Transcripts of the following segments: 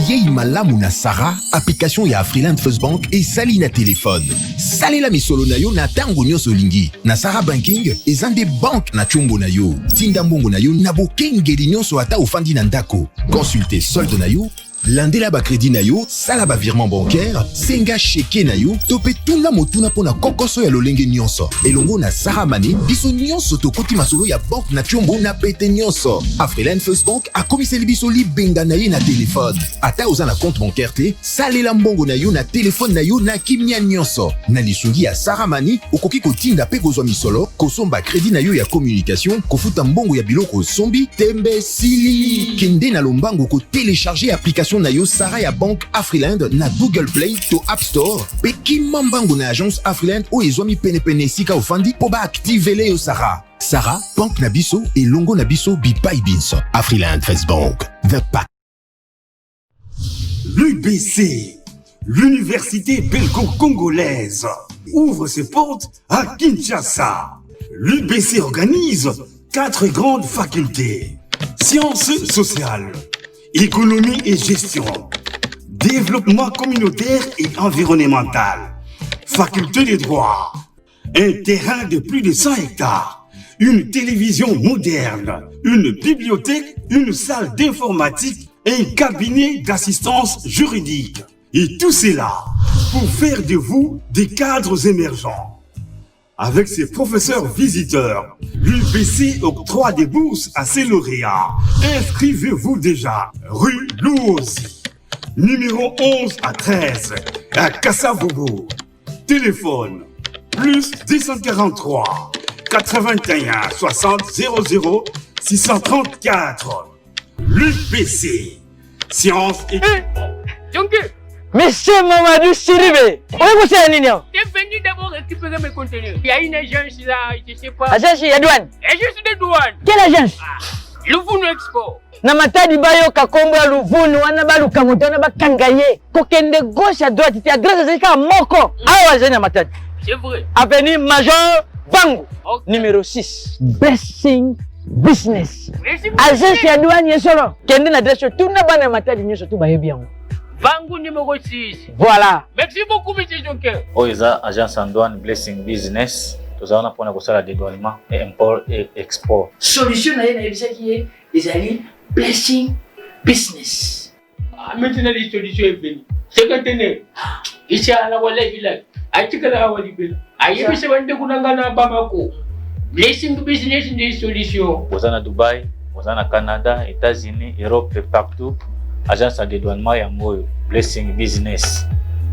Yei malamu na Sarah, application ya Afriland First Bank et sali na téléphone. Salela misolo na yo na tango nyonso lingi. Na Sarah Banking, ezande bank na chombo na yo. Tinda mbongo na yo na bokengeli nyonso ata ofandi na ndako. Consultez solde na yo, landela ba crédit na yo, sala ba virement bancaire, senga cheke na yo, tope tuna motuna pona kokoso ya lolenge nyonso. Elongo na Sarah Money, biso nyonso tokoti masolo ya bank na chombo na pete nyonso. Afriland First Bank a komiseli biso libenga na ye na téléphone. Ata oza na compte bancaire te, salela mbongo na yo na téléphone na yo na kimia nyonso. Na lisungi ya Sarah Money, okoki kotinda pe kozwa misolo, kosomba crédit na yo ya communication, kofuta mbongo ya biloko sombi, tembe sili. Kende na lombango ko télécharger application na yo Sarah ya Bank Afriland na Google Play to App Store. Pe kimambango na agence Afriland o ezwami pene sika ofandi po ba activele yo Sarah. Sarah, Bank na biso et longo na biso bipai binso. Afriland First Bank, the pack. L'UBC, l'université belgo-congolaise, ouvre ses portes à Kinshasa. L'UBC organise 4 grandes facultés. Sciences sociales, économie et gestion, développement communautaire et environnemental, faculté des droits, un terrain de plus de 100 hectares, une télévision moderne, une bibliothèque, une salle d'informatique et un cabinet d'assistance juridique. Et tout cela pour faire de vous des cadres émergents. Avec ses professeurs visiteurs, l'UBC octroie des bourses à ses lauréats. Inscrivez-vous déjà, rue Louosi, numéro 11 à 13, à Kassavogo. Téléphone, plus 243 81 60 00 634. L'UBC, sciences et... Monsieur Mamadou Sidibé, où est-ce que vous êtes? T'es venu d'abord récupérer mes contenus. Il y a une agence là, je sais pas. Agence ya douane. Agence de douane. Quelle agence? Louvunu Expo. Na matadi bayo kakombo ya Louvunu wana baluka moto na bakangaye. Kokende gauche à droite, tu adresse zika moko. Awa zena matadi. C'est vrai. Avenue Major Bango. Okay. Numéro 6. Blessing Business. Blessing Agence ya douane yesolo. Kende na adresse tout na bana matadi nyoso tu baye bien. Bango numéro 6. Voilà. Merci beaucoup, monsieur Jonker. Oiza agence en douane Blessing Business. Nous allons pour la dédouanement et import et export. Solution na yebisa qui est les alliés Blessing Business. Maintenant les solutions est venue. C'est quand t'es ici à la Walla Village. Aïtika la Walla Village. Aïe bise wande kunangana Bamako. Blessing Business des solutions. Vous à Dubaï, vous à Canada, États-Unis, Europe et partout. Agence de dédouanement yango Blessing Business.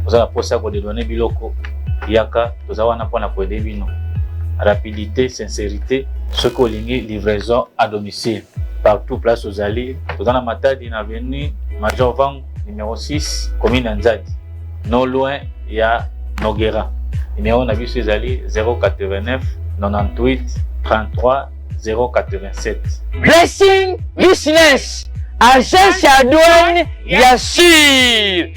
Vous allez poser pour dédouaner biloko. Yaka, vous allez pour pour aider bino. Rapidité, sincérité, ce qu'on livraison à domicile. Partout, place aux alliés. Vous allez matadi na avenue Major Vang, numéro 6, commune Nzadi. Non loin, il y a Noguera. Numéro na biso alliés 089 98 33 087. Blessing Business. Agence ya douane ya sûr.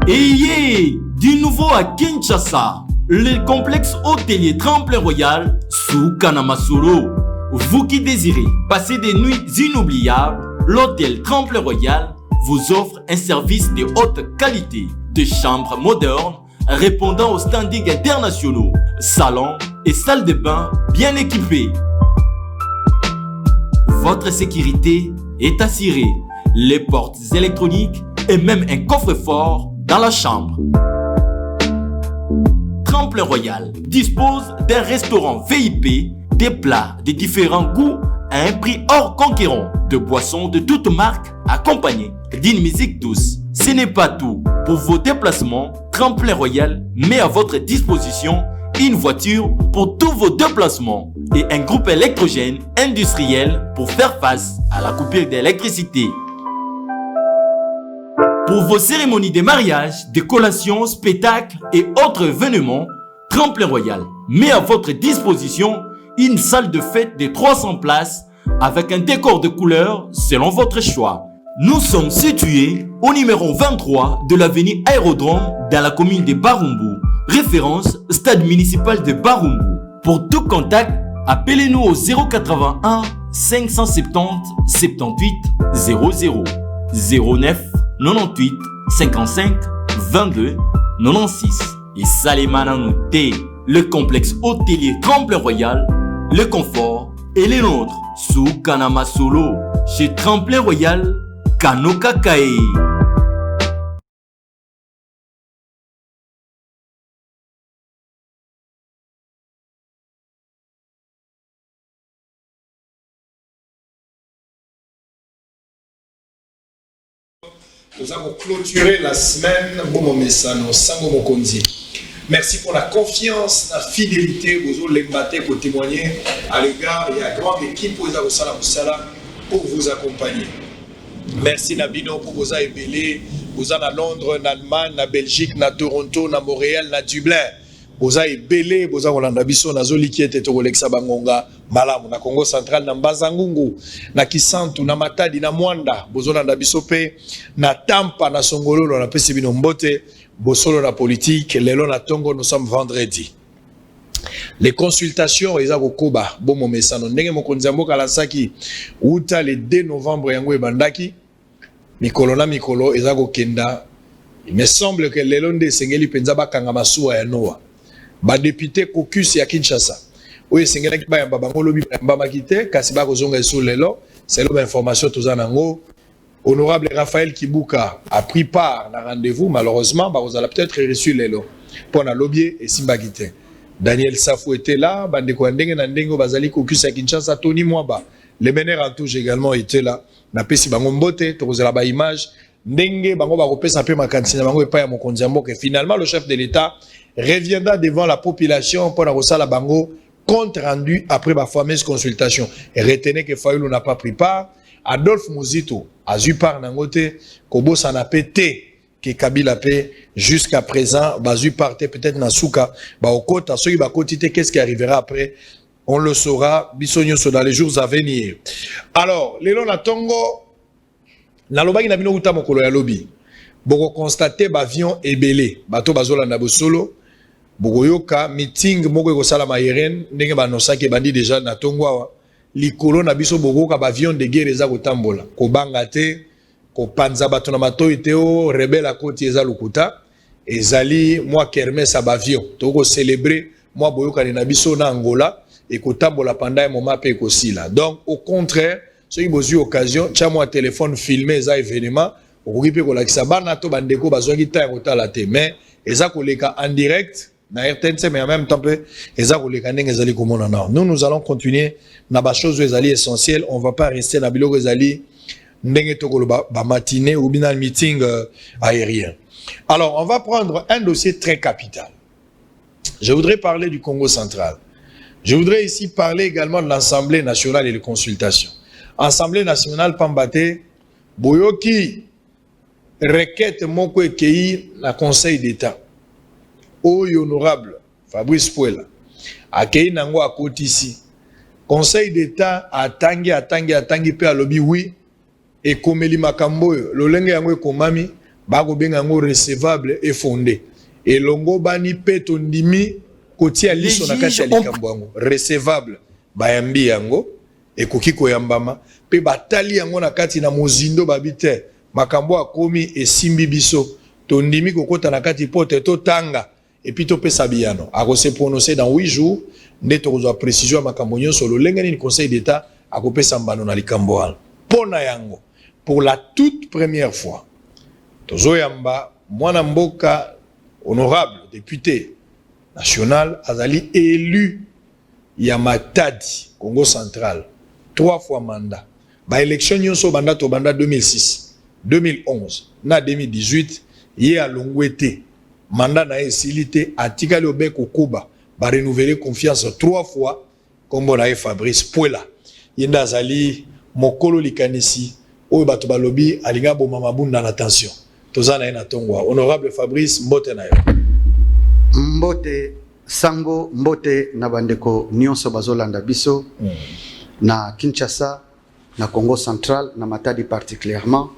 Ayez du nouveau à Kinshasa, le complexe hôtelier Tremplin Royal sous Kanamasuro. Vous qui désirez passer des nuits inoubliables, l'hôtel Tremplin Royal vous offre un service de haute qualité, de chambres modernes répondant aux standards internationaux, salons et salles de bain bien équipés. Votre sécurité est assurée, les portes électroniques et même un coffre-fort dans la chambre. Tremplin Royal dispose d'un restaurant VIP, des plats de différents goûts à un prix hors conquérant, de boissons de toutes marques accompagnées d'une musique douce. Ce n'est pas tout. Pour vos déplacements, Tremplin Royal met à votre disposition une voiture pour tous vos déplacements et un groupe électrogène industriel pour faire face à la coupure d'électricité. Pour vos cérémonies de mariage, de collations, spectacles et autres événements, Tremplin Royal met à votre disposition une salle de fête de 300 places avec un décor de couleur selon votre choix. Nous sommes situés au numéro 23 de l'avenue Aérodrome dans la commune de Barumbu. Référence stade municipal de Barumbu. Pour tout contact, appelez-nous au 081 570 78 00 09 98 55 22 96. Et Salimana Nouté, le complexe hôtelier Tremplin Royal, le confort et les nôtres sous Kanama Solo chez Tremplin Royal, Kanoka Kae. Nous avons clôturé la semaine. Merci pour la confiance, la fidélité. Vous avez pour témoigner à l'égard et à la grande équipe pour vous accompagner. Merci Nabino pour vous aider. Vous êtes à Londres, en Allemagne, en Belgique, en Toronto, en Montréal, en Dublin. Vous avez belé, vous avez Hollande biso na zoli qui était au Lexa Bangonga, Malamu na Congo central na Mbazangungu, na Kisantu na Matadi na Mwanda, vous avez biso pe na Tampa na Songolo na pesi bino mbote, bosolo na politique, lelo na Tongo nous sommes vendredi. Les consultations eza kokoba bon momesano ndenge mokonzi mboka la saki uta le 2 novembre yango ebandaki mikolo na mikolo eza kokenda. Il me semble que lelo nde sengeli penza bakanga masuwa ya Noah. Ba député caucus ya Kinshasa oyo sengelaki ba yamba bango lobi yamba makite kasi ba kozonga sur lelo c'est l'information tous anango. Honorable Raphaël Kibuka a pris part à rendez-vous. Malheureusement ba kozala peut-être reçu lelo pour na lobier et simbakite. Daniel Safou était là, bandeko ndenge na ndenge bazali caucus ya Kinshasa. Tony Mwaba, le meneur en touche également était là. Na pesi bango mbote to kozala ba image ndenge bango ba kopesa pe makantina bango epa ya mokonzi mboka. Finalement le chef de l'État reviendra devant la population pour la bango compte rendu après la fameuse consultation. Et retenez que Fayoulou n'a pas pris part. Adolphe Mouzito a eu part nangote Kobo s'en a pété que Kabila paie jusqu'à présent a eu part peut-être Nasuka ba au côté ceux qui va quotité qu'est-ce qui arrivera après on le saura bisogno dans les jours à venir. Alors les na tongo na lobaki na bino uta mokolo ya lobi boko constater ba avion ebelé bato bazolanda bosolo bokoyoka meeting moko ekosala mayeren ndenge banosaki bandi déjà na tongwawa likolo na biso bokoka ba avion de guerre eza kotambola kobanga te kopanza bato na matoi te o rebelle à côté eza lukuta ezali moi kermesse à ba avion toko célébrer moi boyoka na biso na Angola et kotambola pendant un moment pe kosila. Donc au contraire ceux qui ont eu occasion tcha moi téléphone filmé eza événement okoki ko lakisa bana to bandeko bazwaki ta kotala te mais eza koleka en direct na RTNC mais en même temps nous allons continuer na ba choses essentielles. On va pas rester na biloko ezali ndenge tokolo ba matinée ou bien meeting aérien. Alors on va prendre un dossier très capital. Je voudrais parler du Congo central. Je voudrais ici parler également de l'Assemblée nationale et les consultations. Assemblée nationale Pambate boyoki requête moko ekei na Conseil d'État. Honorable Fabrice Puela akei nango akotisi Conseil d'État atangi pe alobi oui et komeli makambo lolenge yango ekomami bako benga ngo recevable et fondé et longo bani pe tondimi kotia liso na kati ya likambo yango recevable bayambi yango ekoki koyambama pe batali yango na kati na mozindo babite makambo akomi esimbi biso tondimi kokota na kati pote to tanga. Et puis, tu peux s'abiyano. A se prononcer dans 8 jours, nous avons précision à Makambo sur le Lengeni Conseil d'État à Kopé Sambano na Likamboal. Pour la toute première fois, Tozoyamba, Mwanamboka, honorable député national, Azali élu Yamatadi, Congo central, 3 fois mandat. Ba élection nyonso banda to banda 2006, 2011, na 2018, yé a longwete. Mandat na esilité atikali obeko kuba ba renouveler confiance 3 fois comme on a Fabrice Puela yenda zali mokolo likanisi oyo bato balobi alinga bo mama bunda na attention tozana na tongwa. Honorable Fabrice mbote na yo. Mbote sango mbote na bandeko nyonso bazolanda biso na Kinshasa na Congo central na Matadi particulièrement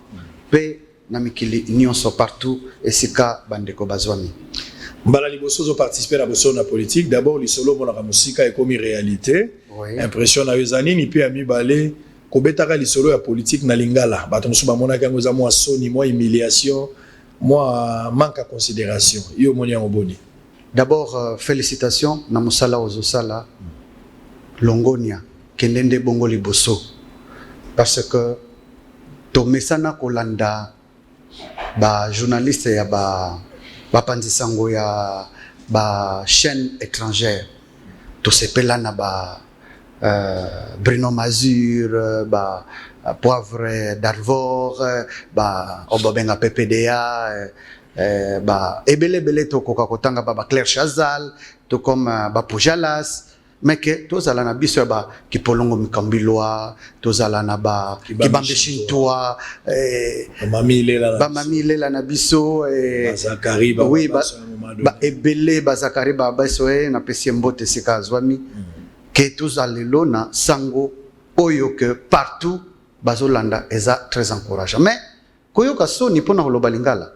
pe na mikili nyonso partout esika bandeko bazwami. Mbala liboso zo participer à boso na politique d'abord lisolo mona musika ekomi réalité impression na yozanini pe ami balé kobetaka lisolo ya politique na lingala bato mosusu bamonaka yango eza mwa soni mwa humiliation mwa manque à considération yo moni yango boni. D'abord félicitations na musala ozosala longonia kendende bongo liboso parce que to mesana kolanda ba journaliste ya ba panzisango ya ba chaîne étrangère to sepela na ba Bruno Mazur ba Poivre d'Arvor ba obobenga PPDA ba ebele to koka kotanga ba Claire Chazal to comme ba Pujalas mais que tozala na biso ba Kipolongo Mikambilwa tozala na ba Kibambe Shintoa ba Mamilela na biso Zakari ba oui ba ebele ba Zakari ba baso na pesi mbote sikazwami que tozala lona sango oyo que partout bazolanda eza très encourageant mais koyoka soni pona koloba lingala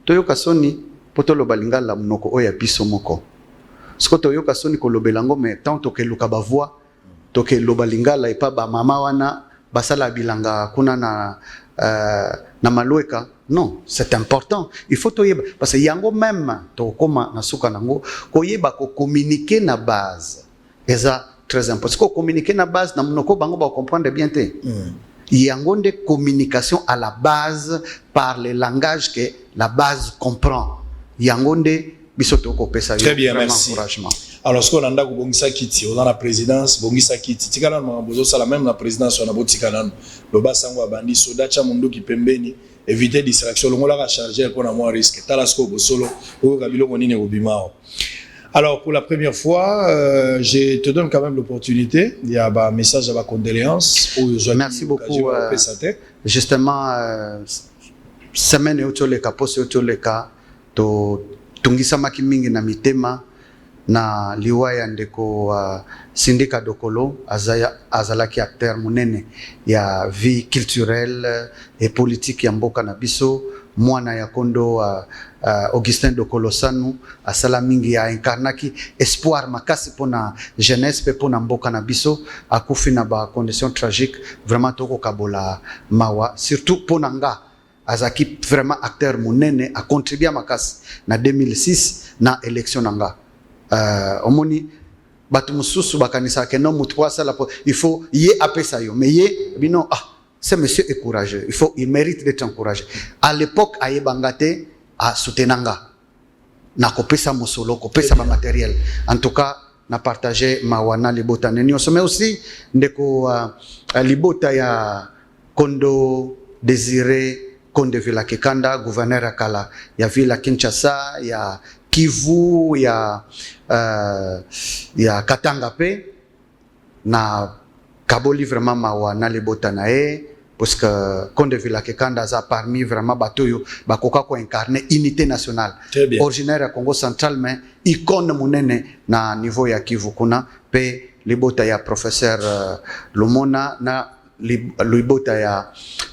toyoka soni poto loba lingala munoko oya biso moko siko toyoka soni kolobela ngo mais tant tokeluka ba voix tokeloba lingala epa ba mama wana basala bilanga kuna na malueka non c'est important il faut toyeba parce que yango même tokoma na suka nango koyeba ko communiquer na base eza très important ko communiquer na base na munoko bango ba comprendre bien te yango de communication à la base par le langage que la base comprend yango de bisoto ko pesa très bien merci encouragement. Alors ce qu'on a ndako bongisa kiti on a la présidence bongisa kiti tikana na bozo sala même la présidence on a botikana lo basango abandi soda cha mundu kipembeni éviter distraction lo ngola ka charger pour na moi risque talasco bosolo o kabilo konine obimao. Alors pour la première fois je te donne quand même l'opportunité il y a un message à ma condoléance merci beaucoup justement semaine utoleka poste utoleka to tungisa makimingi na mitema na liwaya ndeko Sindika Dokolo azalaki acteur munene ya vie culturelle et politique ya mboka na biso mwana ya kondo Augustin Dokolo Sanu asala mingi ya incarnaki espoir makasi pona jeunesse pe pona mboka na biso akufi na ba conditions tragiques vraiment toko kabola mawa surtout pona nga azaki vraiment acteur munene a contribué makasi na 2006 na élection nanga omoni batu mususu bakanisa ke non mutu sala il faut y apesa yo mais ye bino ce monsieur est courageux il mérite d'être encouragé à l'époque aye bangate a soutenanga na kopesa musolo kopesa ba matériel en tout cas na partager mawana libota nenyo mais aussi ndeko libota ya Kondo Désiré Konde Villa Kekanda gouverneur akala ya Villa Kinshasa ya Kivu ya Katanga pe na kaboli vraiment mawana libota na parce que Konde Villa Kekanda za parmi vraiment batoyo bakoka ko incarner unité nationale originaire ya Congo central mais icône munene na niveau ya Kivu kuna pe libota ya professeur Lumona na libota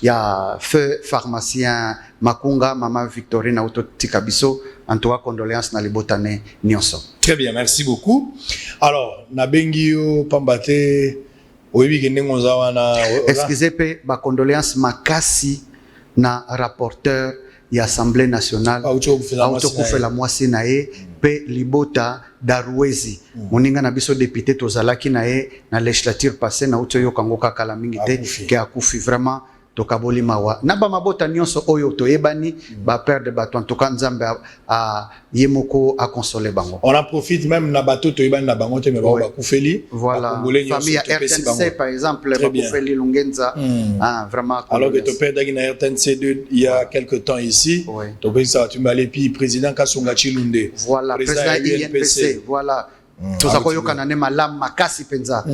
ya feu pharmacien Makunga mama Victorine Autotikabiso en tout cas condoléances na libotane nyonso. Très bien, merci beaucoup. Alors nabengio pambate oyebi kendengo zawana excusez pe ba condoléances makasi na rapporteur ya Assemblée nationale autokufela mwasi na ye pe libota Daruezi moninga na biso député tozalaki na ye na législature passée na uto yo kango kala mingi te ke akufi vraiment tokaboli mawa na ba mabota nyonso oyo toyebani ba père de bato en tout cas nzambe a yemoko a consoler bango. On en profite même na bato toyebani na bango te me ba kufeli voilà famille RTNC par exemple ba kufeli Lungenza vraiment alors que ton père dagi na RTNC 2 il y a quelque temps ici to pensa tu m'allais puis président Kasonga Chilunde voilà président INPC voilà tozako yokana ne malam makasi penza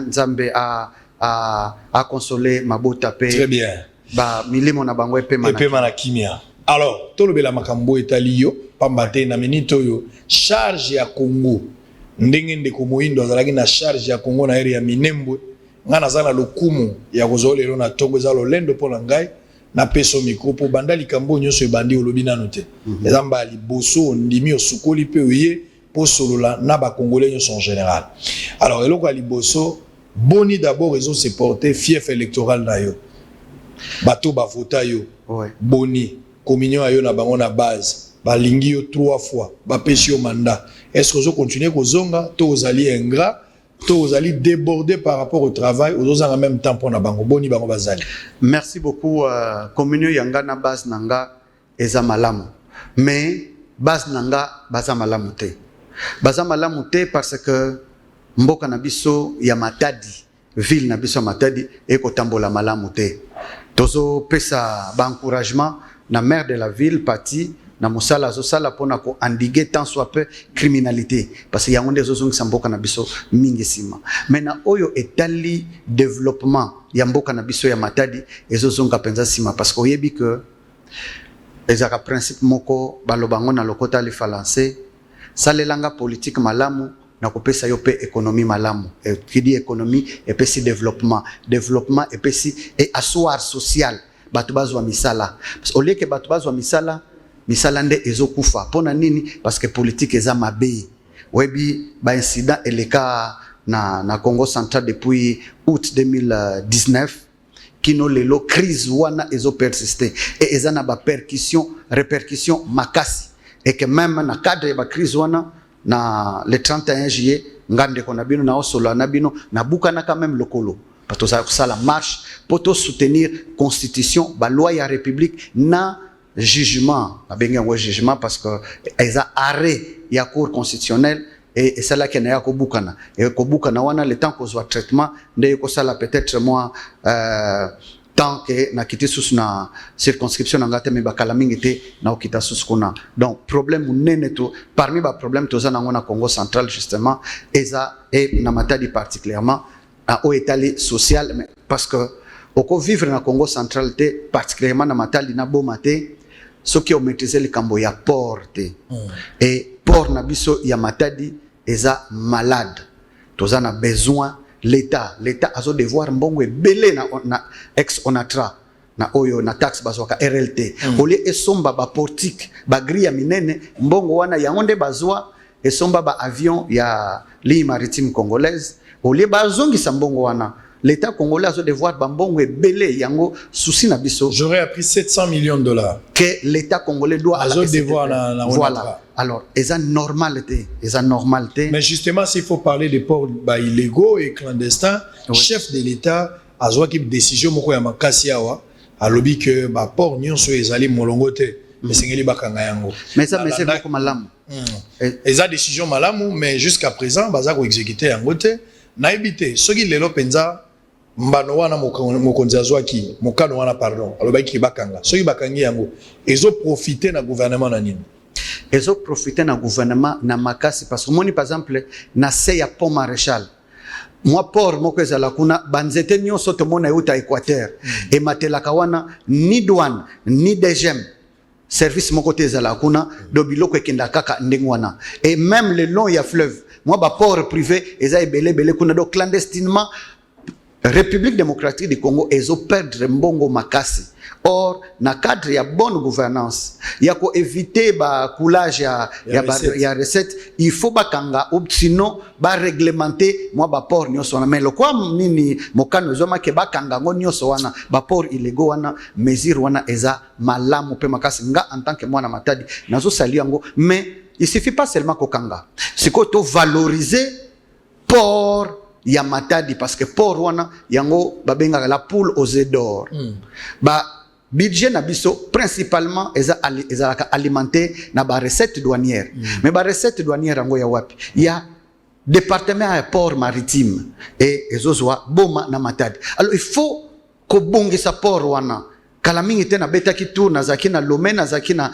nzambe a consoler mabota pe. Très bien. Ba milimo na bango epe mana kimia. Alors, tolobela makambo etaliyo pambate na minito yo charge ya Congo. Ndenge ndeko moindo azalaki na charge ya Congo na ere ya Minembwe. Ngana zana lokumu ya kozolelo na tongo za lolendo pona ngai na peso micro banda likambo nyonso ebandi olobi nanu te. Ezamba liboso ndimi osukoli pe oye pour solola na ba congolais en général. Alors eloko ya liboso boni d'abord ils ont se porter fief électoral na yo. Bato ba vota yo. Ouais. Boni communion ayo na bango na base. Ba lingi yo 3 fois, ba pesi yo mandat. Est-ce que vous continuez ko zonga to ozali ingrat, to ozali débordé par rapport au travail, aux en même temps pour na bango boni bango bazali. Merci beaucoup communion yanga na base nanga eza malamu. Mais base nanga baza malamu te. Baza malamu te parce que mboka na biso ya Matadi, ville na biso Matadi eko tambola malamu te. Tozo pesa ba encouragement na maire de la ville parti na musala zo sala pona ko endiguer tant soit peu criminalité parce que yango ndezo zongi mboka na biso mingi sima. Mais na oyo etali développement ya mboka na biso ya Matadi ezo zonga penza sima parce que oyebi que ezaka principe moko balobango na lokota li falancer salelanga politique malamu na kopesa yo pe économie malamu et qui dit économie et pe si développement et pe si et asseoir social batu bazwa misala parce au lieu que batu bazwa misala nde ezokufa pona nini parce que politique eza mabe webi ba incident eleka na Congo central depuis août 2019 kino lelo crise wana ezo persister et eza na ba répercussion makasi et que même na cadre ya ba crise wana na le 31 juillet ngande kona bino na osolo na bino na bukana quand même lokolo parce que ça la marche pour soutenir constitution ba loi ya république na jugement na benga ngo jugement parce que eza arrêt ya cour constitutionnelle et ça là qui na ko bukana et ko bukana wana le temps qu'on soit traitement ndé ko ça là peut-être moi tant que na kiti sous na circonscription ngate me bakala mingi te na okita sous kona donc problème nene to parmi ba problème to za na ngona Congo central justement eza et na Matadi particulièrement à au état social mais parce que oko vivre na Congo central te particulièrement na Matadi na bomate ceux qui ont maîtrisé le cambo ya porte et port na biso ya Matadi eza malade toza na besoin l'État a zo devoir mbongo ebele na ex onatra na oyo na taxe bazwaka RLT ole esomba ba portique ba grille ya minene mbongo wana yango bazwa esomba ba avion ya ligne maritime congolaise ole bazongisa mbongo wana l'État congolais a zo devoir ba mbongo ebele yango souci na biso. J'aurais appris 700 millions de dollars que l'État congolais doit devoir na voilà. Alors, c'est normalité, Mais justement, s'il faut parler des ports illégaux et clandestins, oui. Chef de l'État a joué une décision moko ya makasi awa, a lobby que ba port nyonso ezali molongote, mais sengeli bakanga yango. Mais ça mais c'est beaucoup malamu. Eza décision malamu mais jusqu'à présent baza ko exécuter yango te. Na ebité, soki lelo penza mbano wana mokonzi azwaki, mokano wana pardon, alobaki bakanga. Soki bakangi yango, ezo profiter na gouvernement na nini? Ils ont profité na gouvernement na makasi parce que moi par exemple na seya pont maréchal moi port moko ezala kuna banzete nyonso to mona yuta Équateur et matela kawana ni douane ni DGM service moko te ezala kuna do biloko ekenda kaka ndengwana et même le long ya fleuve moi ba port privé eza ebele kuna do clandestinement République démocratique du Congo ezo perdre mbongo makasi. Or na cadre ya bonne gouvernance ya ko éviter ba coulage ya recette il faut bakanga sinon ba réglementer moi ba port nyonso na mais le quoi nini mokano zoma ke bakanga ngo nyonso wana ba port illégaux wana mesure wana eza malamu pe makasi nga en tant que moi na Matadi nazo sali yango mais il suffit pas seulement kokanga c'est ko to valoriser port ya Matadi parce que port wana yango babenga la poule aux œufs d'or ba budget na biso principalement eza alimenté na ba recette douanière mais ba recette douanière yango ya wapi ya département ya port maritime et ezozwa boma na Matadi alors il faut ko bongisa port wana kala mingi te na betaki tour na zaki na Lomé na zaki na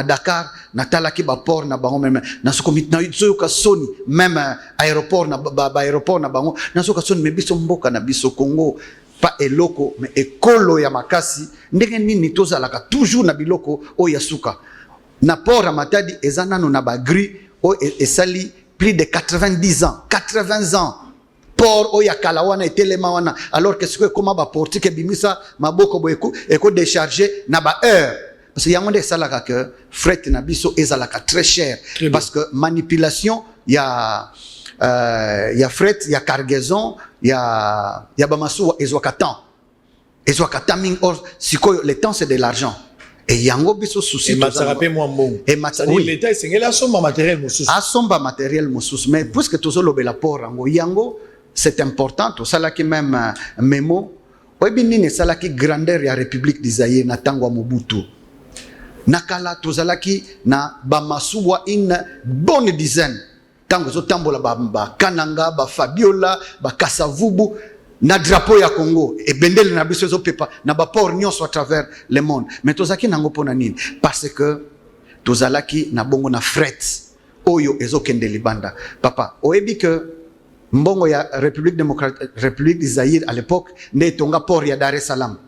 Dakar na talaki ba port na bango même na soko mitna yoka soni même aéroport na ba aéroport na bango na soko soni me biso mboka na biso Congo pas eloko mais ekolo ya makasi ndenge nini tozalaka toujours na biloko o ya suka na port ya Matadi ezanano na ba gris o esali plus de 80 ans port o ya kalawana etelema wana alors que ce que comment ba portique bimisa maboko boeku eko décharger na ba heure parce que yango nde esalaka que fret na biso ezalaka très cher parce que manipulation il y a fret, il y a cargaison, il y a bamasuwa ezwaka temps ming or sikoyo le temps c'est de l'argent et yango biso souci et matarape moi bon et oui l'état c'est là somba matériel mosusu asomba matériel mosusu mais puisque tozo lobela port yango c'est important to sala ki même memo oyebi nini sala ki grandeur ya République du Zaïre na tango Mobutu nakala to sala ki na bamasuwa une bonne dizaine tango zo tambola ba Kananga ba Fabiola ba Kasavubu na drapeau ya Congo et bendele na biso zo pepa na ba port nyonso à travers le monde mais tozaki nango pona nini parce que tozalaki na bongo na fret oyo ezokende libanda papa oyebi que mbongo ya République du Zaïre à l'époque ne tonga port ya Dar es Salaam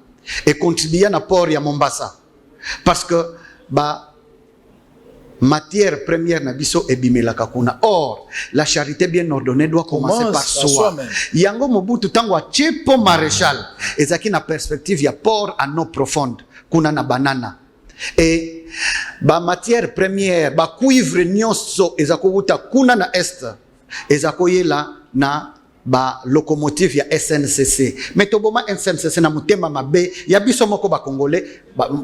et contribuer na port ya Mombasa parce que ba matière première na biso ebimelaka kuna. Or la charité bien ordonnée doit commencer par soi. Yango Mobutu tango atie pont maréchal ezaki na perspective ya port à eau profonde kuna na banana et ba matière première ba cuivre nyonso ezakobuta kuna na est ezakoyela na ba locomotive ya SNCC mais toboma SNCC na mutema mabe ya biso moko ba congolais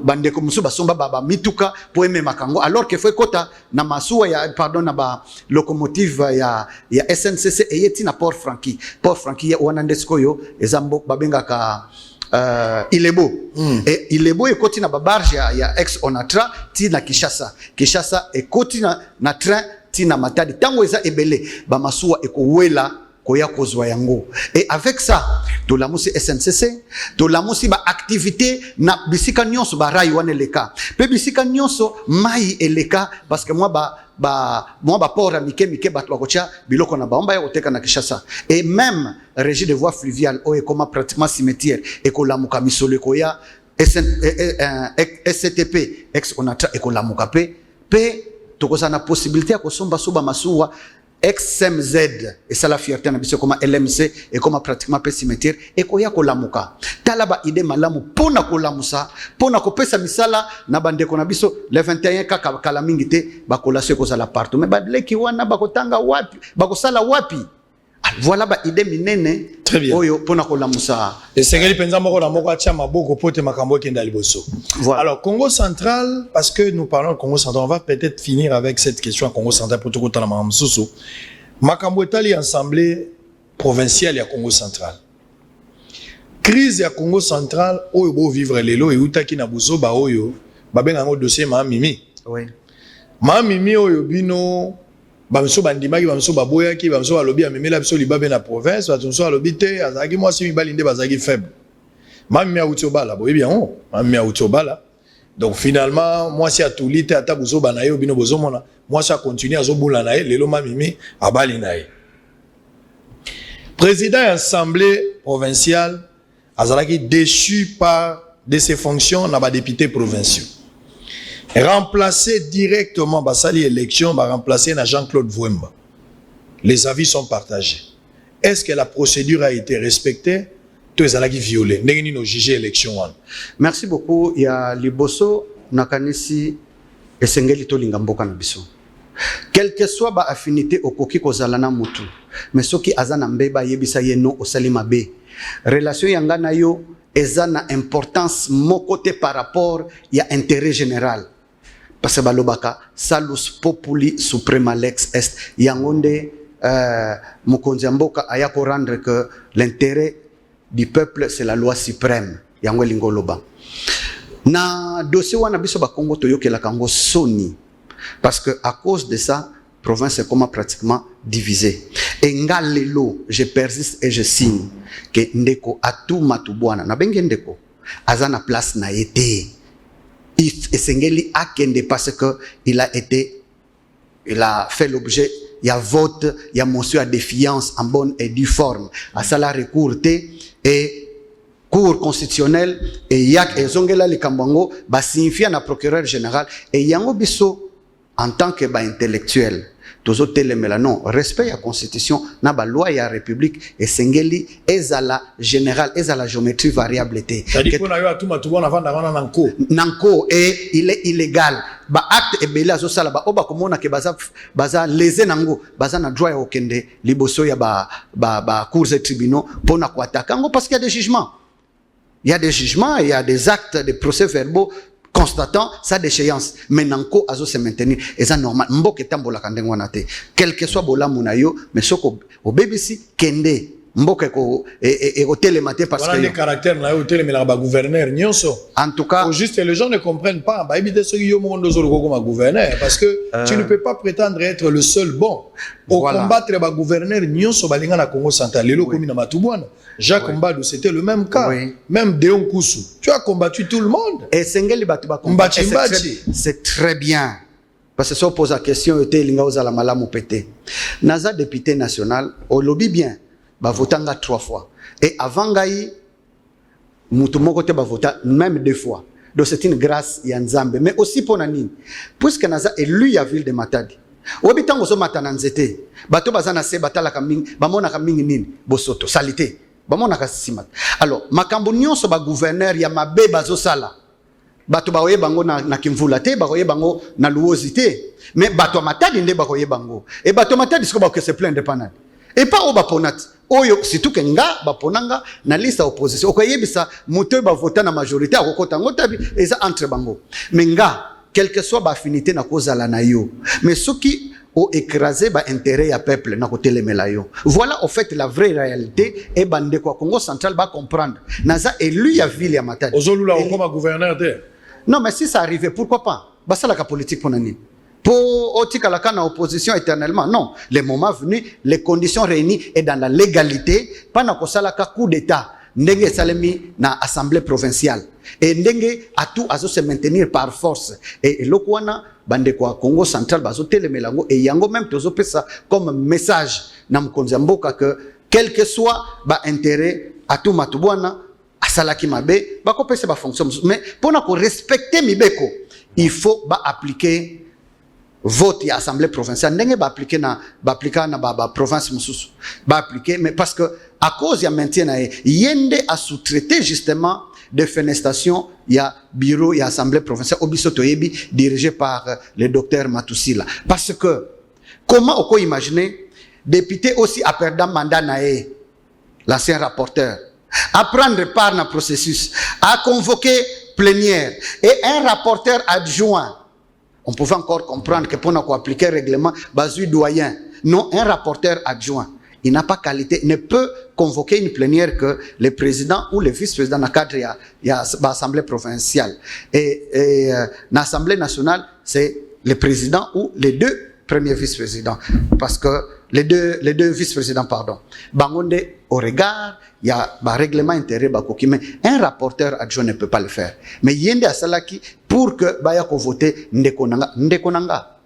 bandeko musu basomba ba mituka po emema kango alors que foi kota na masuwa ya pardon na ba locomotive ya SNCC eyeti na Port Franqui ya wana ndesko yo ezambo babenga ka Ilebo et Ilebo ekoti na ba barge ya ex Onatra ti na Kinshasa ekoti na train ti na Matadi tango eza ebele ba masuwa ekowela koya kozwa yango et avec ça to la musi SNCC to la musi ba activité na bisika nyonso ba rai wana leka pe bisika nyonso mai eleka parce que moi ba port mike ba twakocha biloko na baomba ya koteka na Kinshasa et même régie de voies fluviales o ekoma pratiquement cimetière ekolamuka misolo koya SCTP ex onatra ekolamuka pe tokoza na possibilité ya kosomba soba masuwa XMZ et ça la fierté na biso comme LMC et comme pratiquement pe cimetière et koya kolamuka talaba ide malamu pona kolamusa pona kopesa misala na bandeko na biso le 21 kaka kala mingi te bakolase ko sala partout mais badleki wana bakotanga wapi bakosala wapi voilà ba ide minene oyo pona kolamusa et sengeli penza moko na moko atia maboko pote makambo kenda liboso. Voilà. Alors Congo central, parce que nous parlons de Congo central, on va peut-être finir avec cette question à Congo central pour tout le monde. Makambo etali assemblée provinciale ya Congo central. Crise ya Congo central oyo bo vivre lelo et utaki na buso ba oyo ba benga ngo dossier ma mimi. Oui. Ma mimi oyo bino bamso bandimaki bamso baboyaki bamso balobi amemela biso libabe na province batonso alobi te azaki mwasi mibali nde bazaki faible mami a utiobala boyebi yango mami a utiobala donc finalement mwasi atuli te ata bozoba na ye obino bozomona mwasi a continuer azobula na ye lelo mamimi abali na ye président de l'Assemblée provinciale azalaki déchu par de ses fonctions na ba député provinciaux. Remplacer directement Basali élection, remplacer na Jean-Claude Vouemba. Les avis sont partagés. Est-ce que la procédure a été respectée? Tous les gens qui violent. N'est-ce pas juger élection? Merci beaucoup. Il y a Liboso, Nakanisi et Sengeli Tolingamboka Nabiso. Quelle que soit ba affinité au koki kozalana mutu, mais ce qui azana mbeba yebisa yeno osalima be. Relation yangana yo ezana importance mon côté par rapport ya intérêt général. Parce que balobaka salus populi suprema lex est yangonde mokonzi mboka aya ko rendre que l'intérêt du peuple c'est la loi suprême yango lingoloba na dossier wana biso ba Congo toyokela kango soni parce que à cause de ça province est comme pratiquement divisée et ngalelo je persiste et je signe que ndeko atu matubwana na benge ndeko azana place na été Esengeli akende parce que il a fait l'objet il y a vote il y a motion à défiance en bonne et due forme à ça la recours et cour constitutionnel et yak ezongela likambango ba signifier na procureur général et yango biso en tant que ba intellectuel tozo telemela non respect ya constitution na ba loi ya république et sengeli ezala général ezala géométrie variable té c'est-à-dire qu'on a eu à tout matubona vanda wana nanko et il est illégal ba acte ebele azo sala ba oba komona ke baza lésé nango baza na droit ya okende liboso ya ba cours et tribunaux pona ko attaquer ngo parce qu'il y a des jugements. Il y a des jugements, il y a des actes, des procès verbaux constatant sa déchéance. Mais nanko azo se maintenir. Et ça normal. Mboke tambola kandengwana te. Quel que soit bola munayo, mais soko au BBC kende. Mboke ko et au télématé parce que. Voilà les caractères na au télémela ba gouverneur nyonso. En tout cas. Au juste les gens ne comprennent pas. Ba ebite so yo mondo zo comme gouverneur parce que tu ne peux pas prétendre être le seul bon. Au combattre ba gouverneur nyonso balinga na Congo central. Lelo komi na Matubwana. Jacques Mbadou, c'était le même cas. Même Deon Koussou. Tu as combattu tout le monde. Et Sengeli Batuba c'est très bien. Parce que si on pose la question, il y a la malamu pété. Naza député national, au lobby bien, bah votanga 3 fois. Et avant Gaï, Moutoumoko te bah vota même 2 fois. Donc c'est une grâce Yanzambe. Mais aussi pour Nanine. Puisque Naza est élu à ville de Matadi. Obitango so matananzete. Bato bazana se batala kaming, bamona kaming nini, bosoto, salité. Alors, makambo nyonso ba gouverneur ya mabe bazosala. Bato baoye bango na kimvula te, baoye bango na luosité. Mais bato Matadi nde baoye bango. Et bato Matadi siko ba que se plaindre panani. Et pas oba ponati. Oyo situ kenga ba ponanga na liste opposition. Okoyebisa moto ba voter na majorité akokota ngotabi eza entre bango. Mais nga quelle que soit ba affinité na kozala na yo. Mais soki ou écraser ba intérêt ya peuple na côté les melayo. Voilà au fait la vraie réalité et bande quoi Congo central va comprendre. Naza élu ya ville ya Matadi. Ozolula comme gouverneur de. Non mais si ça arrivait pourquoi pas? Basa la politique pour nani. Pour otika la kana opposition éternellement non. Le moment venu, les conditions réunies et dans la légalité, pas na kosala ka coup d'état. Ndenge salemi na assemblée provinciale et ndenge a tout azo se maintenir par force et lokwana bande kwa Congo central bazo telemelango et yango même tozo pesa comme message na mkonza mboka que quel que soit ba intérêt à tout matubwana asalaki mabe ba ko pesa ba fonction mais pour na ko respecter mibeko il faut ba appliquer vote ya assemblée provinciale ndenge ba appliquer na ba province mususu ba appliquer mais parce que à cause ya maintien na yende a sous-traiter justement des fenestations ya bureau ya assemblée provinciale obisoto yebi dirigé par le docteur Matousila parce que comment on peut imaginer député aussi à perdre mandat na l'ancien rapporteur à prendre part dans processus à convoquer plénière et un rapporteur adjoint. On pouvait encore comprendre que pour nous appliquer le règlement, basé doyen. Non, un rapporteur adjoint, il n'a pas qualité, ne peut convoquer une plénière que le président ou le vice-président dans le cadre de l'Assemblée provinciale. Et l'Assemblée nationale, c'est le président ou les 2 premiers vice-présidents. Parce que les deux vice-présidents, pardon. Bangonde, au regard, il y a un règlement intérieur, mais un rapporteur adjoint ne peut pas le faire. Mais il y a des salaki pour que Baya ko vote ndekonanga.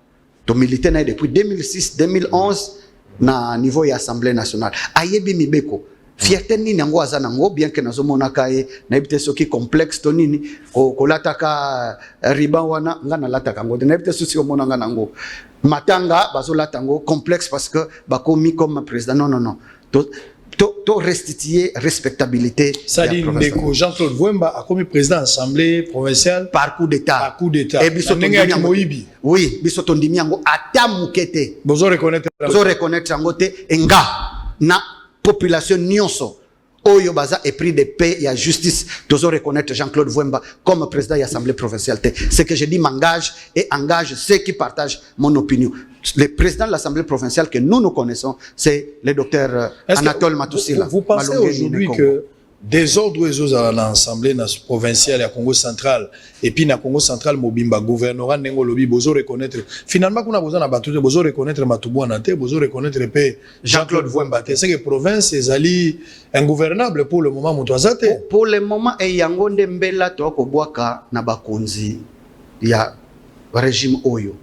To milité depuis 2006, 2011 na niveau de l'Assemblée nationale. Ayebi mibeko. Fierté ni nango azanango bien que nazomona kae na ibite soki complexe to nini ko lataka riba wana ngana lataka ngo na ibite soki omona ngana ngo matanga bazolata ngo complexe parce que bakomi comme président non to restituer respectabilité. Ça dit ndeko Jean-Claude Vouemba a commis président de l'Assemblée provinciale par coup d'état. Et bisoto Moïbi. Oui, bisoto ndimi yango atamukete. Bozo reconnaître yango te enga na population nyonso oyo baza épris de paix et de justice dozo reconnaître Jean-Claude Vouemba comme président de l'Assemblée provinciale. Ce que je dis m'engage et engage ceux qui partagent mon opinion. Le président de l'Assemblée provinciale que nous connaissons, c'est le docteur Anatole Matousila. Vous pensez aujourd'hui que des ordres à l'Assemblée provinciale à Congo central et puis na Congo central mobimba gouvernorat nengo lobi bozo reconnaître finalement qu'on a besoin d'abatu bozo reconnaître Matubwana te bozo reconnaître pe Jean-Claude Vouemba te c'est que province ezali ingouvernable pour le moment mutwazate pour le moment e yango ndembela to ko bwaka na bakonzi ya régime oyo.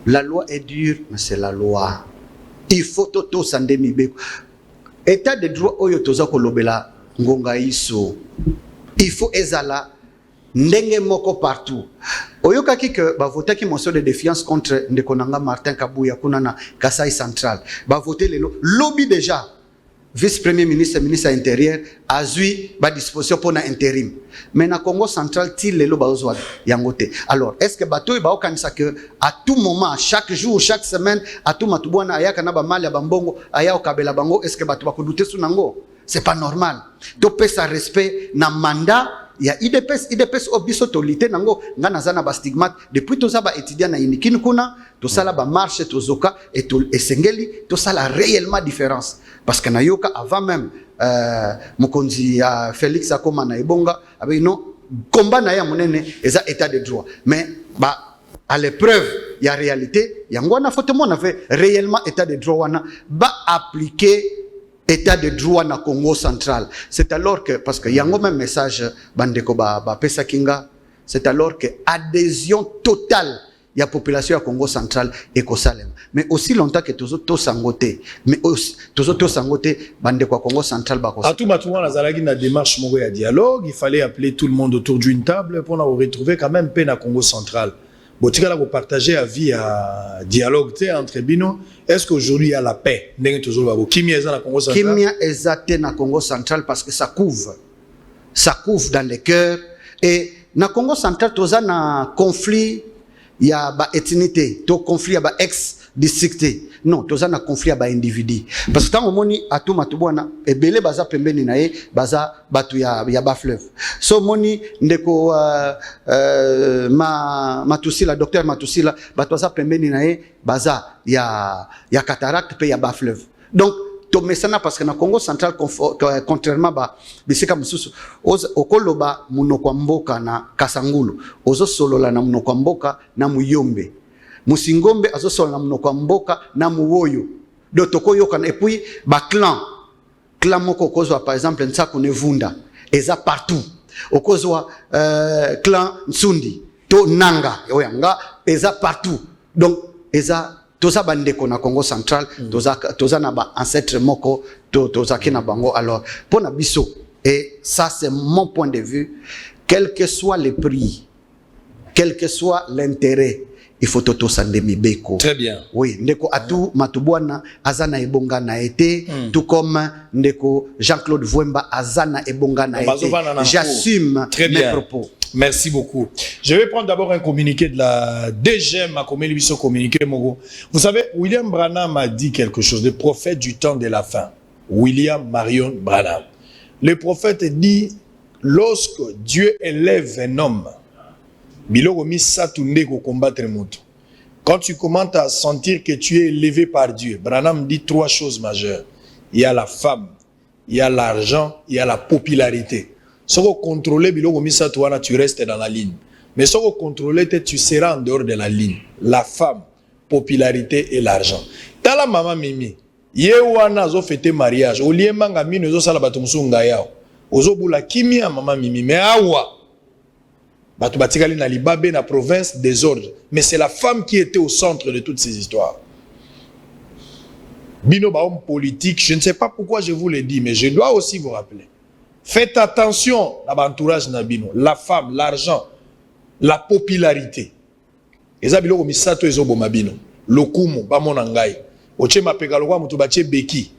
La loi est dure mais c'est la loi. Il faut toto sandemi beko. État de droit oyo toza kolobela ngonga iso. Il faut ezala ndenge moko partout. oyokaki que bavotaki motion de défiance contre Ndekonanga Martin Kabuya kuna na Kasai Central. Bavoté lelo lobby déjà. Vice-premier ministre, ministre intérieur, a eu ba disposition pour na intérim. Mais na Congo Central, til lelo baozwa yangote. Alors, est-ce que bato ba okanisa que à tout moment, chaque jour, chaque semaine, à tout matubwana ayaka na ba mali ya bambongo, aya okabela bango, est-ce que bato ba kodute sunango? C'est pas normal. To pesa respect na mandat. Il y a IDPS obiso tolite nango ngana zana ba stigmate depuis to za ba étudiant na inikini kuna to sala ba marche to zoka et to esengeli to sala réellement différence parce que na yoka avant même mokonzi ya Félix akoma na ebonga abe no combat na ya monene eza état de droit mais ba à l'épreuve il y a réalité yango na foto mon avait réellement état de droit wana ba appliquer état de droit na Congo Central. C'est alors que, parce que y a un même message, bandeko ba pesa kinga, c'est alors que adhésion totale y a population à Congo Central et Kosalem. Mais aussi longtemps que tous sangoté, mais aussi tous sangoté, bandeko Congo Central ba Kosalem. À tout moment, on a une démarche à dialogue, il fallait appeler tout le monde autour d'une table pour nous retrouver quand même peine à Congo Central. Botika là vous partagez à vie à dialogue entre bino. Est-ce qu'aujourd'hui il y a la paix? Kimia est dans Congo Central. Kimia est dans Congo Central parce que ça couvre dans les cœurs et na Congo Central tous un conflit il y a ba ethnicité, to conflit il y a ba ex district. Non, tous un conflit ba individu. Parce que tant au moni atu matubwana ebele baza pembeni na ye baza batu ya ba fleuve. So moni ndeko Matusila docteur Matusila batu baza pembeni na ye baza ya cataracte pe ya ba fleuve. Donc to mesana parce que na Congo Central contrairement ba bisika mususu okoloba munoko mboka na Kasangulu ozo solola na munoko mboka na Muyombe Musingombe azo solola na munoko mboka na Muwoyo do tokoyo kana et puis ba clan moko kozwa par exemple Nsaku Nevunda eza partout okozwa clan Nsundi to Nanga oyanga eza partout donc eza toza bandeko na Congo Central toza na ba ancêtre moko toza ki na bango alors pour na biso et ça c'est mon point de vue quel que soit le prix quel que soit l'intérêt il faut toto sandemi beko. Très bien. Oui, ndeko atu matubwana azana ebonga na été tout comme ndeko Jean-Claude Vwemba azana ebonga na été. J'assume mes propos. Merci beaucoup. Je vais prendre d'abord un communiqué de la DGM, ma communiqué Mogo. Vous savez, William Branham a dit quelque chose, le prophète du temps de la fin. William Marion Branham. Le prophète dit, lorsque Dieu élève un homme, quand tu commences à sentir que tu es élevé par Dieu, Branham dit 3 choses majeures. Il y a la femme, il y a l'argent, il y a la popularité. Si vous contrôlez, tu restes dans la ligne. Mais si vous contrôlez, tu seras en dehors de la ligne. La femme, popularité et l'argent. Dans la maman Mimi, yewana zo fêté mariage. Au lieu manga mino zo sala batumsunga yao. Ozo bula kimia maman Mimi. Mais awa, batu batikali na libabe na province désordre. Mais c'est la femme qui était au centre de toutes ces histoires. Bino ba homme politique, je ne sais pas pourquoi je vous le dis, mais je dois aussi vous rappeler. Faites attention à l'entourage Nabino, la femme, l'argent, la popularité. Ezabilo ko misato ezobo mabino. Lokumo ba monangai. Oche mapegalowa mutubache beki.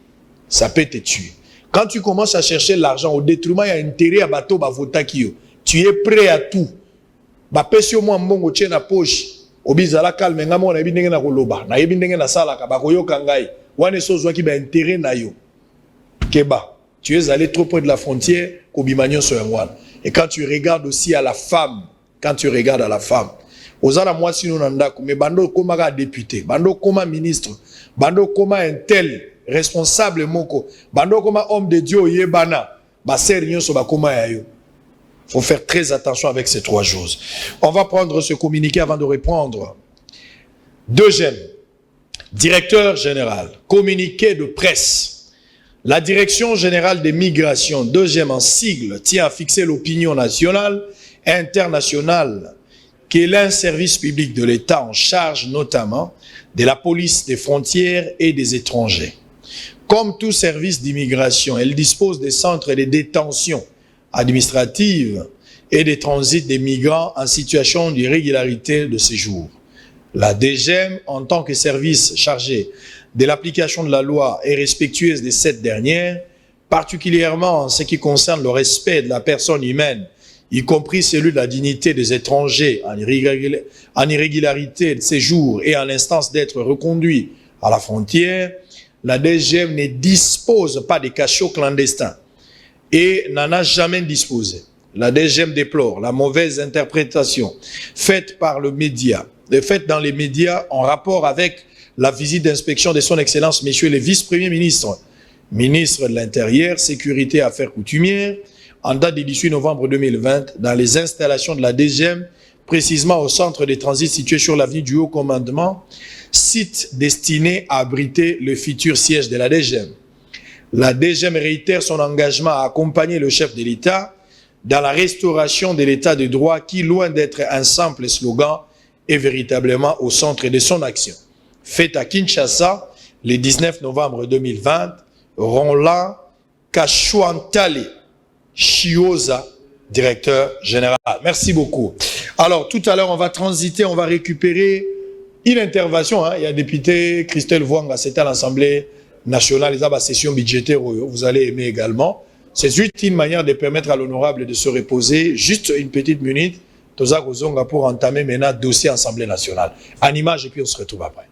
Ça peut te tuer. Quand tu commences à chercher l'argent au détriment, il y a intérêt à bateau ba votakio. Tu es prêt à tout. Ba pesio mo mbongo che na poche. Obizala calme ngamo na ebindenge na koloba. Na ebindenge na sala ka ba koyoka ngai. Wane sozwa ki ba intérêt na yo. Keba. Tu es allé trop près de la frontière, et quand tu regardes aussi à la femme, Ozana moi si nous n'andako, mais bando koma député, bando koma ministre, bando koma un tel responsable moko, bando koma homme de Dieu yebana, ba serion so ba koma yayo. Faut faire très attention avec ces 3 choses. On va prendre ce communiqué avant de répondre. Deuxième, directeur général, communiqué de presse. La Direction générale des migrations, deuxième en sigle, tient à fixer l'opinion nationale et internationale qu'elle est un service public de l'État en charge notamment de la police des frontières et des étrangers. Comme tout service d'immigration, elle dispose des centres de détention administrative et des transits des migrants en situation d'irrégularité de séjour. La DGM, en tant que service chargé de l'application de la loi et respectueuse de cette dernière, particulièrement en ce qui concerne le respect de la personne humaine, y compris celui de la dignité des étrangers en irrégularité de séjour et en l'instance d'être reconduits à la frontière, la DGM ne dispose pas de cachots clandestins et n'en a jamais disposé. La DGM déplore la mauvaise interprétation faite dans les médias en rapport avec la visite d'inspection de son Excellence, Monsieur le Vice-Premier ministre, ministre de l'Intérieur, Sécurité et Affaires coutumières, en date du 18 novembre 2020, dans les installations de la DGM, précisément au centre de transit situé sur l'avenue du Haut Commandement, site destiné à abriter le futur siège de la DGM. La DGM réitère son engagement à accompagner le chef de l'État dans la restauration de l'État de droit qui, loin d'être un simple slogan, est véritablement au centre de son action. Faite à Kinshasa, le 19 novembre 2020, Roland Kachouantale Chioza, directeur général. Merci beaucoup. Alors, tout à l'heure, on va transiter, on va récupérer une intervention. Il y a le député Christelle Vouanga, c'était à l'Assemblée nationale, ils ont la session budgétaire, vous allez aimer également. C'est juste une manière de permettre à l'honorable de se reposer, juste une petite minute, pour entamer maintenant le dossier Assemblée nationale. En image, et puis on se retrouve après.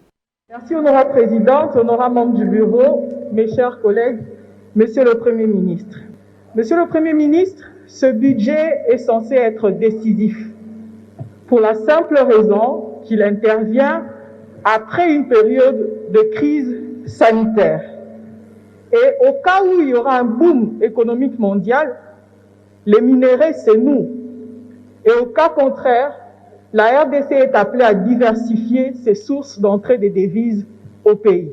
Merci, honorable présidente, honorable membre du bureau, mes chers collègues, monsieur le Premier ministre. Monsieur le Premier ministre, ce budget est censé être décisif pour la simple raison qu'il intervient après une période de crise sanitaire. Et au cas où il y aura un boom économique mondial, les minéraux, c'est nous. Et au cas contraire, la RDC est appelée à diversifier ses sources d'entrée des devises au pays.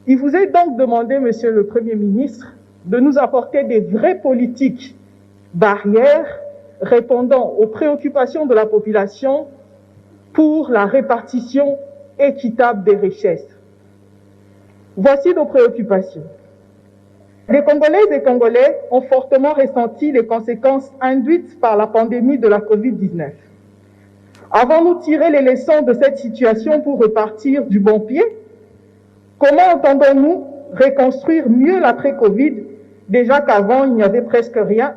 Il vous est donc demandé, monsieur le Premier ministre, de nous apporter des vraies politiques barrières répondant aux préoccupations de la population pour la répartition équitable des richesses. Voici nos préoccupations. Les Congolaises et Congolais ont fortement ressenti les conséquences induites par la pandémie de la Covid-19. Avons-nous tiré les leçons de cette situation pour repartir du bon pied? Comment entendons-nous reconstruire mieux l'après-Covid, déjà qu'avant il n'y avait presque rien?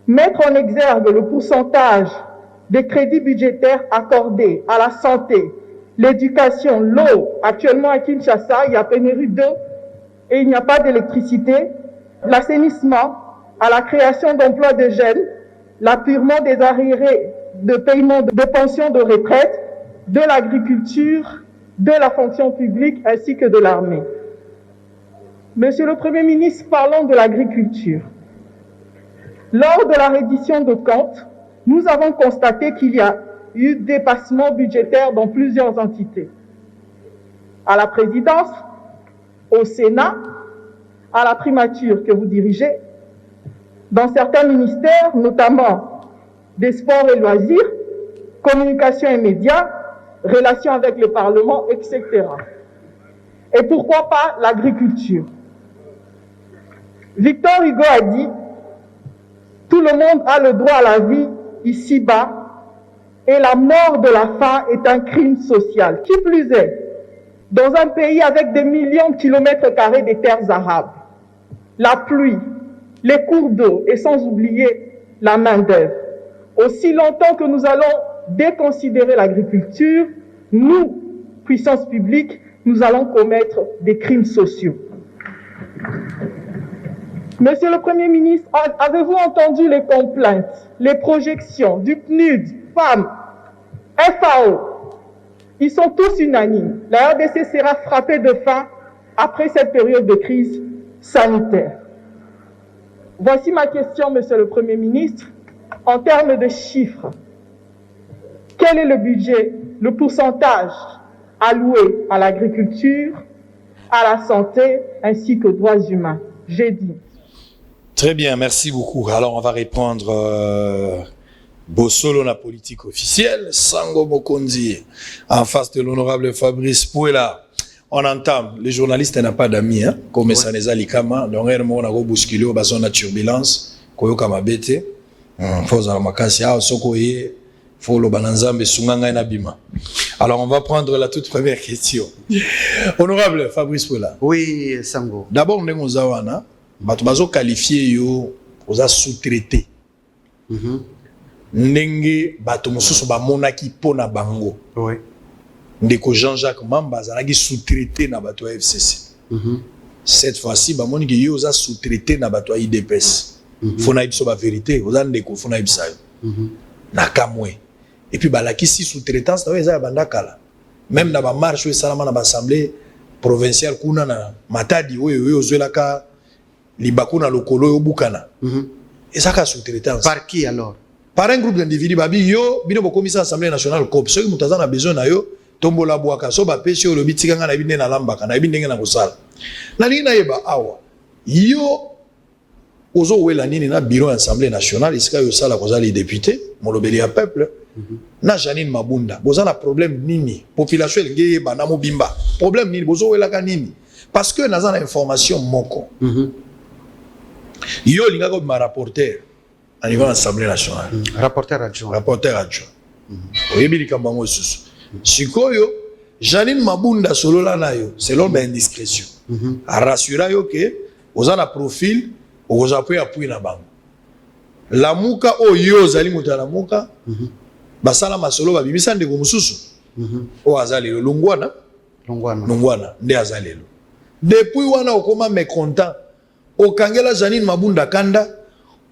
Mettre en exergue le pourcentage des crédits budgétaires accordés à la santé, l'éducation, l'eau. Actuellement à Kinshasa, il y a pénurie d'eau et il n'y a pas d'électricité. L'assainissement, à la création d'emplois de jeunes, l'appurement des arriérés de paiement de pensions de retraite, de l'agriculture, de la fonction publique ainsi que de l'armée. Monsieur le Premier ministre, parlons de l'agriculture. Lors de la reddition de comptes, nous avons constaté qu'il y a eu dépassement budgétaire dans plusieurs entités. À la présidence, au Sénat, à la primature que vous dirigez, dans certains ministères, notamment des sports et loisirs, communication et médias, relations avec le Parlement, etc. Et pourquoi pas l'agriculture? Victor Hugo a dit « Tout le monde a le droit à la vie ici-bas et la mort de la faim est un crime social. » Qui plus est, dans un pays avec des millions de kilomètres carrés de terres arables, la pluie, les cours d'eau et sans oublier la main-d'œuvre. Aussi longtemps que nous allons déconsidérer l'agriculture, nous, puissance publique, nous allons commettre des crimes sociaux. Monsieur le Premier ministre, avez-vous entendu les complaintes, les projections du PNUD, FAM, FAO? Ils sont tous unanimes. La RDC sera frappée de faim après cette période de crise sanitaire. Voici ma question, monsieur le Premier ministre. En termes de chiffres, quel est le budget, le pourcentage alloué à l'agriculture, à la santé ainsi qu'aux droits humains? J'ai dit. Très bien, merci beaucoup. Alors, on va répondre Bossolo, la politique officielle, Sango Mokonzi, en face de l'honorable Fabrice Pouela. On entame, les journalistes n'ont pas d'amis, hein, comme ça les alikama, donc on a bousculé au bazon de turbulence, koyoka mabete. Faut za makasi a soko ye faut lo bananzambe sunganga na bima. Alors on va prendre la toute première question. Honorable Fabrice Pola. Oui, Sango. D'abord ndengo zawana bato bazo qualifier yo oza sous-traité. Ndenge bato mosusu ba monaki pona bango. Oui. Ndeko Jean-Jacques Mamba azalaki sous-traité na bato ya FCC. Cette fois-ci ba moniki yo oza sous-traité na bato ya IDPS. Fona biso ba vérité, oza ndeko fona biso. Na kamwe. Et puis balakisi sous-traitance na eza banda kala. Même na ba marche ou salama na ba assemblée provinciale kuna na Matadi oyo ozwelaka libaku na lokolo yo bukana. Ezaka sous-traitance. Par qui alors? Par un groupe d'individus babi yo bino bokomisa assemblée nationale COP. Ceux qui mutaza na besoin na yo tombola bwaka so ba pesi yo lobi tikanga na binde na lambaka na binde na kosala. Na nini na yeba awa. Yo ozo wela nini na bureau assemblée nationale isika yo sala kozala les députés molobeli ya peuple. Na Janine Mabunda boza na problème nini population ngeye bana mobimba problème nini bozo wela ka nini parce que naza na information moko yo linga ko ma rapporteur à niveau de l'Assemblée nationale rapporteur adjoint oyebi likambo ngo susu sikoyo Janine Mabunda solola na yo selon ba indiscrétion a rassura yo que oza na profil oza po appui na bango la muka oyo zali mutala muka basala masolo babimisa ndeko mususu o azalelo longwana nde azalelo depuis wana okoma mécontent okangela Janine Mabunda kanda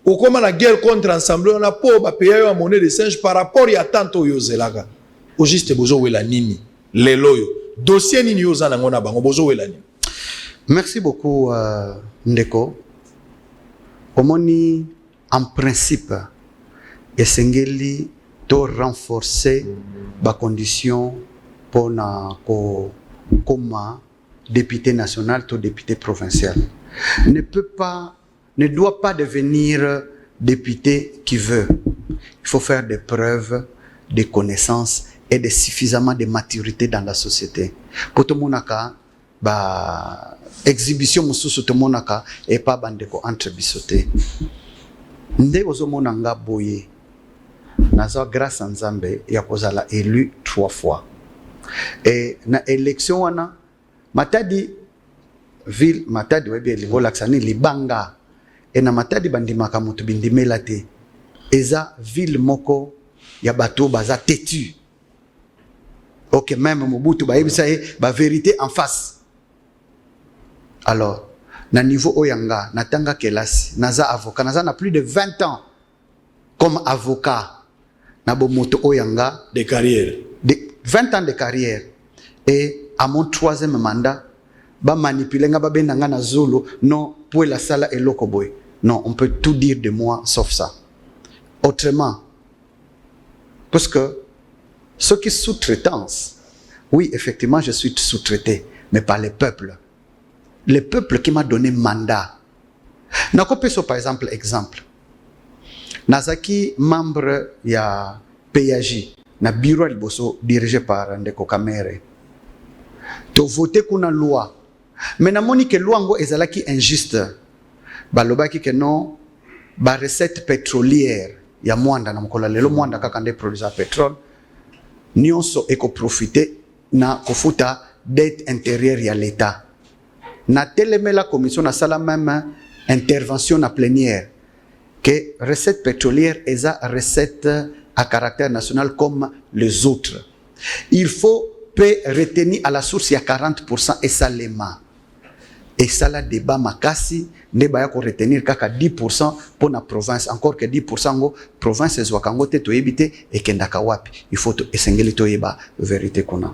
okoma na guerre contre ensemble on a po ba payer yo monnaie de singe par rapport ya tanto yo zelaka o juste bozo wela nini lelo yo dossier nini yo zana ngona bango bozo wela nini. Merci beaucoup Ndeko. Omoni en principe esengeli de renforcer les conditions pour comme député national ou député provincial. Ne doit pas devenir député qui veut. Il faut faire des preuves, des connaissances et de suffisamment de maturité dans la société. Pour tout le monde, exhibition mususu tout le monde et pas bandeko entre bisoté. Nde ozomona nga boye. Nazo grâce à Nzambe ya kozala élu 3 fois. Et na élection wana Matadi ville Matadi webi lingola ksani libanga et na Matadi bandimaka mutu bindimela te. Eza ville moko ya bato baza têtu. OK même Mobutu ba yebisa ba vérité en face. Alors na niveau oyanga natanga kelasi naza avocat naza na plus de 20 ans comme avocat. Nabomoto oyanga de carrière. De 20 ans de carrière. Et à mon 3e mandat, ba manipuler nga ba benanga na zolo non pour la sala et lokoboy. Non, on peut tout dire de moi sauf ça. Autrement, parce que ce qui est sous-traitance, oui, effectivement, je suis sous-traité, mais par le peuple. Le peuple qui m'a donné mandat. Nakopeso par exemple Nazaki membre ya PAJ na bureau liboso dirigé par Ndeko Kamere. To voter kuna loi. Mais na moni que loi ngo ezalaki injuste. Balobaki que non ba recette pétrolière ya mwanda na mkola lelo mwanda kaka nde produire pétrole. Nyonso eko profiter na kofuta dette intérieure ya l'état. Na telemela commission na sala même intervention na plénière. Que recette pétrolière est une recette à caractère national comme les autres. Il faut retenir à la source il y a 40% et ça les mains. Et ça la débat makasi ne ba ko retenir kaka 10% pour la province encore que 10% ngo province ezwakango te to ebité et kendaka wapi. Il faut to esengeli to yeba vérité kona.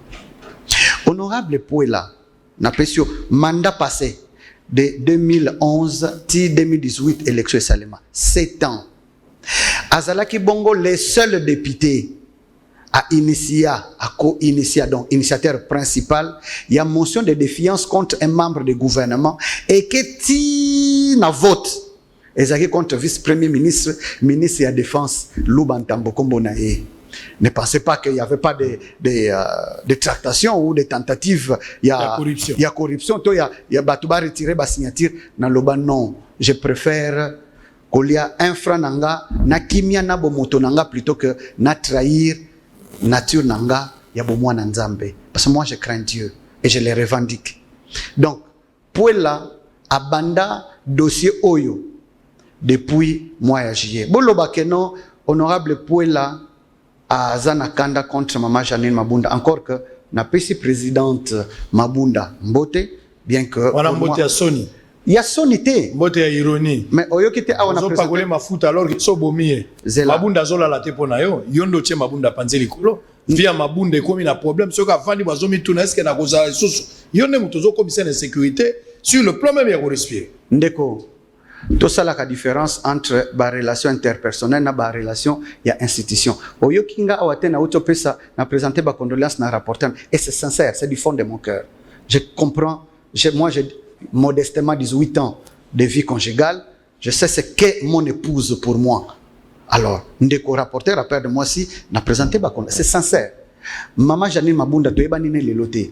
Honorable Pouela na pesio mandat passé de 2011 à 2018 élection Salema 7 ans. Azalaki Bongo les seuls députés à initier, à co-initier, donc initiateur principal, il y a motion de défiance contre un membre du gouvernement et que ti na vote ezaki contre vice-premier ministre, ministre de la défense Lubantambo Kombonaye. Ne pensez pas qu'il n'y avait pas de tractations ou de tentatives. Il y a corruption. Il y a Batouba retiré ma signature. Dans le bas, non. Je préfère kolia infra nanga na kimia na bomoto nanga plutôt que na trahir nature nanga ya bomwana nzambe. Parce que moi je crains Dieu et je les revendique. Donc Pouela abanda dossier oyo depuis mois ya juillet. Boloba keno honorable Pouela a zanakanda contre Maman Janine Mabunda, encore que na pesi présidente Mabunda Mbote, bien que wana Mbote ya Sony. Ya Sony te. Mbote ya ironie. Mais oyokite awana président. Zo pagole mafuta alors que so bomie. Mabunda zola la te pona yo. Yondo tie Mabunda panzeli kolo. Via Mabunda komi na problème ce ka vandi bazomi tuna est-ce que na koza soso. Yonde muto zo commissaire de sécurité sur le plan même ya ko respirer. Ndeko. Tout ça la différence entre la relation interpersonnelle et la relation et institution. Oyo kinga awatena utopesa na présenter ba condoléances na rapporteur et c'est sincère, c'est du fond de mon cœur. Je comprends, moi j'ai modestement 18 ans de vie conjugale, je sais ce qu'est mon épouse pour moi. Alors, ndeko rapporteur après de moi si na présenter ba condoléances, c'est sincère. Maman Janine Mabunda toyeba nine leloté.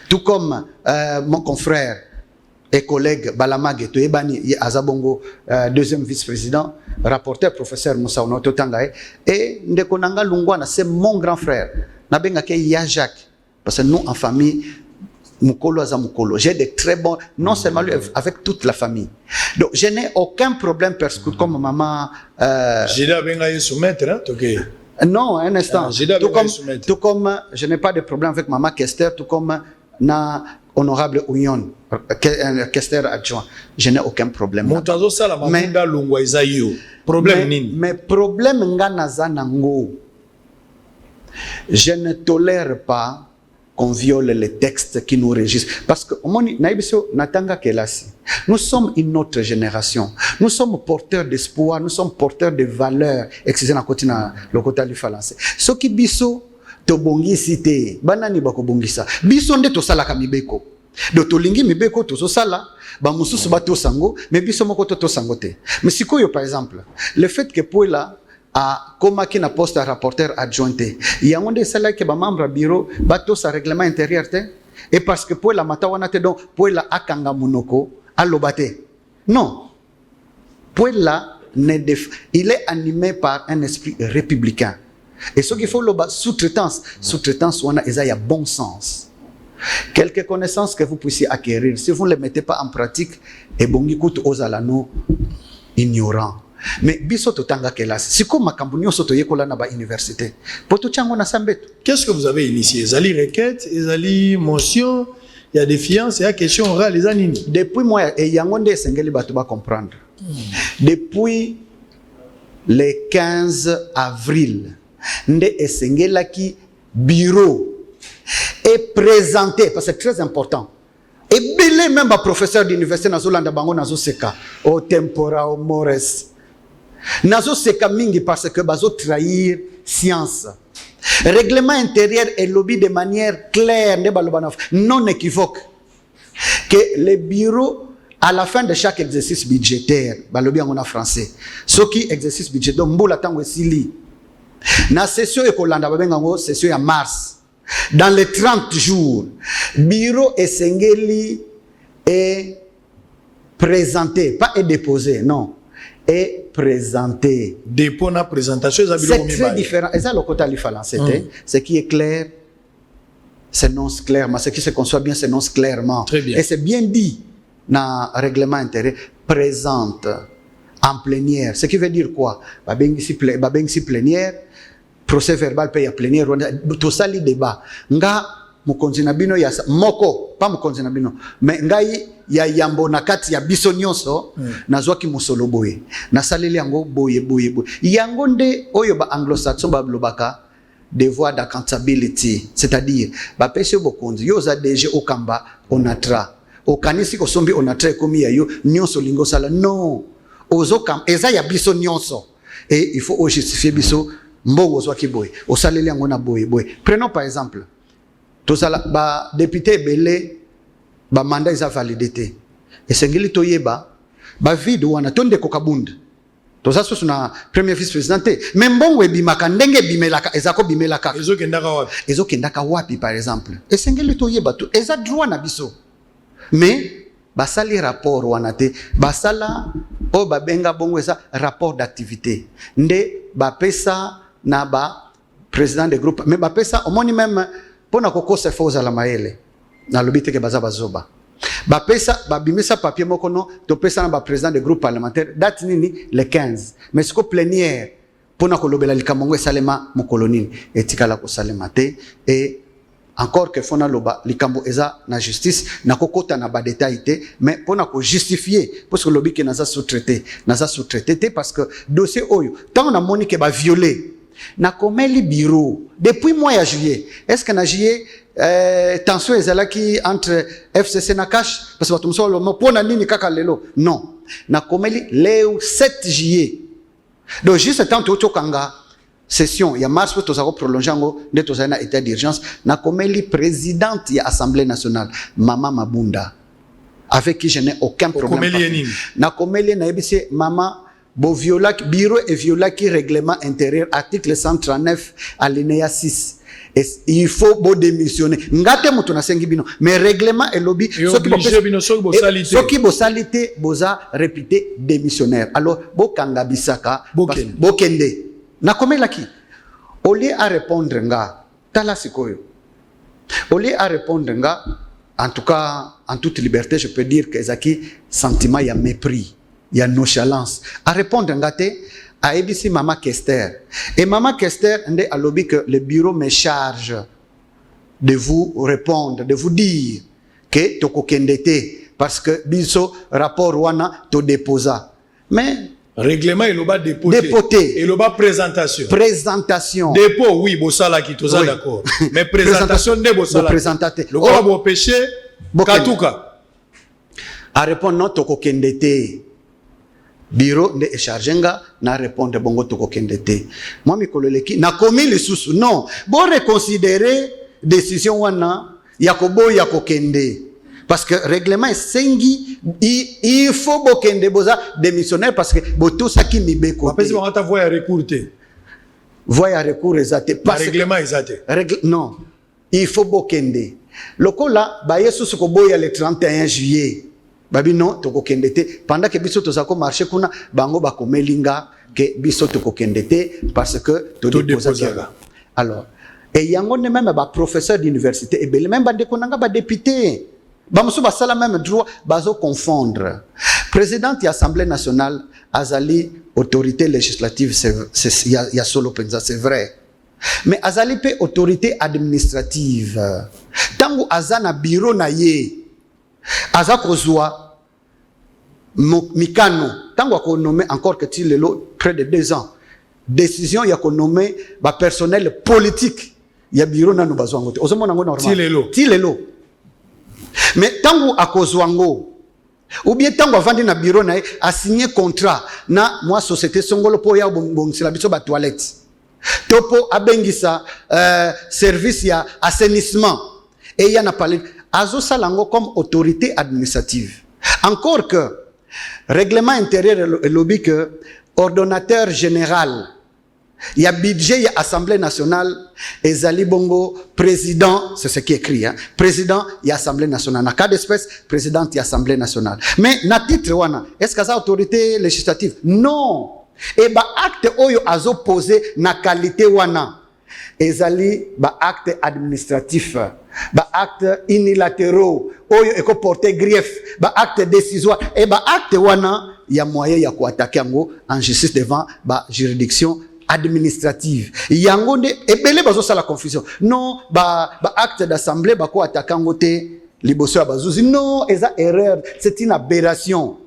Tout comme mon confrère et collègue Balamage Toebani Azabongo, deuxième vice-président, rapporteur professeur Moussa Onoto Tangaye, et Ndekonanga Lungwana, c'est mon grand frère. Nabengake Yajak, parce que nous en famille, Mukolo Azamukolo, j'ai des très bons, non seulement lui, avec toute la famille. Donc je n'ai aucun problème parce que comme maman. J'ai d'abord soumettre, hein, ok. Non, un instant. Tout comme je n'ai pas de problème avec maman Kester, tout comme na honorable Ounion, Kester adjoint, je n'ai aucun problème. Mais problème nango, je ne tolère pas qu'on viole les textes qui nous régissent. Parce que nous sommes une autre génération. Nous sommes porteurs d'espoir, nous sommes porteurs de valeurs. Excusez-moi, le côté du français. Ce qui biso to bongisi te banani bako bongisa biso nde to sala ka mibeko do to lingi mibeko to so sala ba mususu ba to sango mais biso moko to sango te. Mais sikoyo par exemple le fait que Pouela a komaki na poste rapporteur adjointé yango nde sala ke ba membre bureau ba to sa règlement intérieur te et parce que Pouela matawana te donc Pouela akanga munoko alobate non. Pouela il est animé par un esprit républicain. Et ce qu'il faut, le sous-traitance, on a il y a bon sens. Quelques connaissances que vous puissiez acquérir, si vous ne les mettez pas en pratique, et bon, écoute, aux alano ignorants. Mais bisoto tanga kelas, si comme makambunyo soto yekola na ba université. Poto chango na sambeto. Qu'est-ce que vous avez initié? Zali requête, zali motion, il y a des fiances, il y a question orale, les anini. Depuis moi, et yangonde sengeli bato ba comprendre. Depuis le 15 avril. Nde esengelaki bureau et présenté parce que c'est très important et belé même professeur d'université nazolanda bango nazoseka au tempora au mores nazoseka mingi parce que bazo trahir science règlement intérieur et lobby de manière claire non équivoque que les bureaux à la fin de chaque exercice budgétaire balobi en français ce qui exercice budgétaire mboula tango sili na session ekolanda babengango session ya mars dans les 30 jours bureau esengeli est présenté pas est déposé non est présenté dépôt na présentation c'est très différent et ça le côté c'était ce qui est clair s'énonce clairement ce qui se conçoit bien s'énonce clairement très bien. Et c'est bien dit dans règlement intérieur présente en plénière, ce qui veut dire quoi? Babengisi plénière, procès verbal paye à plénière, tout ça les débats. Nga mukonzi na bino ya moko, pas mukonzi na bino, mais ngai ya yambo na kati ya biso nyonso nazwaki musolo boye. Na saleli yango boye. Yango nde oyo ba anglo-saxon ba blobaka devoir d'accountability, c'est-à-dire ba pese bokonzi yo za DG okamba onatra. Okanisi ko sombi onatra komi ya yo nyonso lingo sala non. Ozokam eza ya biso nyonso et il faut justifier biso mbongo zwaki boy osaleli yango na boy. Prenons par exemple tozala ba député belé ba mandat isa validité et sengeli toyeba ba vide wana tonde kokabunda toza soso na premier vice président mais mbongo ebimaka ndenge bimelaka ezako bimelaka ezokendaka wapi par exemple et sengeli toyeba to eza droit na biso mais basali rapport wana te basala o babenga bongo eza rapport d'activité nde bapesa na ba président de groupe mais bapesa omoni même pona kokosa fo za la maele na lobite ke baza bazoba bapesa babimisa papier moko no to pesa na ba président de groupe parlementaire date nini le 15 mais siko plénière pona kolobela likamongo esalema mokolonini etikala ko salema te et encore que fona loba likambo eza na justice na kokota na ba détail te mais pona ko justifier parce que lobi ke naza sous-traité te parce que dossier oyo tant na moni ke ba violer na komeli bureau depuis mois de juillet est-ce que na juillet tension ezalaki entre FCC na cash parce que batumso lo pona nini kaka lelo non na komeli le 7 juillet donc juste tant to kanga session ya mars pour tozako prolonger ngo nde tozana état d'urgence na komeli présidente ya assemblée nationale Mama Mabunda avec qui je n'ai aucun problème na komeli na ebisi mama bo violaki bureau et violaki règlement intérieur article 139 alinéa 6 et il faut bo démissionner ngate mutu na sengi bino mais règlement et lobby soki bo salité boza réputé démissionnaire alors bo kangabisaka bo kende na komelaki au lieu à répondre nga tala sikoyo au lieu à répondre nga en tout cas en toute liberté je peux dire que ezaki sentiment ya mépris ya nonchalance à répondre nga te à ABC Mama Kester et Mama Kester nde alobi que le bureau me charge de vous répondre de vous dire que tokokende te parce que biso rapport wana to déposa mais règlement et loba dépoté et loba présentation dépôt oui bosala qui toza d'accord mais présentation de bosala présentate le gars bo péché katuka à répondre non tokokende te bureau de chargé nga na répondre bongo tokokende te moi mikololeki na komi lisusu non bon reconsidérer décision wana yakobo yakokende parce que règlement est sengi il faut bokende boza démissionnaire parce que boto saki mibeko parce que on ta voix à recours te voix à recours ezate parce règlement ezate non il faut bokende lokola ba yesu ko boya le 31 juillet babi non tokokende te pendant que biso tozako marché kuna bango bakomelinga que biso tokokende te parce que to déposa alors et yango ne même ba professeur d'université et bel même ba dekonanga ba député bamusu basala même droit bazo confondre président de l'Assemblée nationale azali autorité législative c'est ya solo penza c'est vrai mais azali pe autorité administrative tango azana bureau na ye azako zwa mikano tango ako nommé encore que il est près de 2 ans décision ya ko nommer ba personnel politique ya bureau na no bazwango te ozomona ngo normal tilelo mais tango akozwango ou bien tango avandi na bureau na a signé contrat na moi société songolo po ya bongisela biso ba toilette topo abengisa service ya assainissement et ya na parlé azo salango comme autorité administrative encore que règlement intérieur et lobby que ordonnateur général il y a budget, il y a Assemblée nationale, et Zali Bongo, président, c'est ce qui est écrit, hein, président, il y a Assemblée nationale. Dans cas d'espèce, président, il y a Assemblée nationale. Mais, na titre, wana, est-ce que ça autorité législative? Non. Et bah, acte oyo azo posé na qualité wana. Et Zali, bah, acte administratif, bah, acte unilatéraux, oyo eko porter grief, bah, acte décisoire, et bah, acte wana, il y a moyen, il y a quoi attaquer en justice devant, bah, juridiction administrative yango nde ebele bazo sala confusion non ba acte d'assemblée ba ko attaquango te liboso ya bazuzi non eza erreur c'est une aberration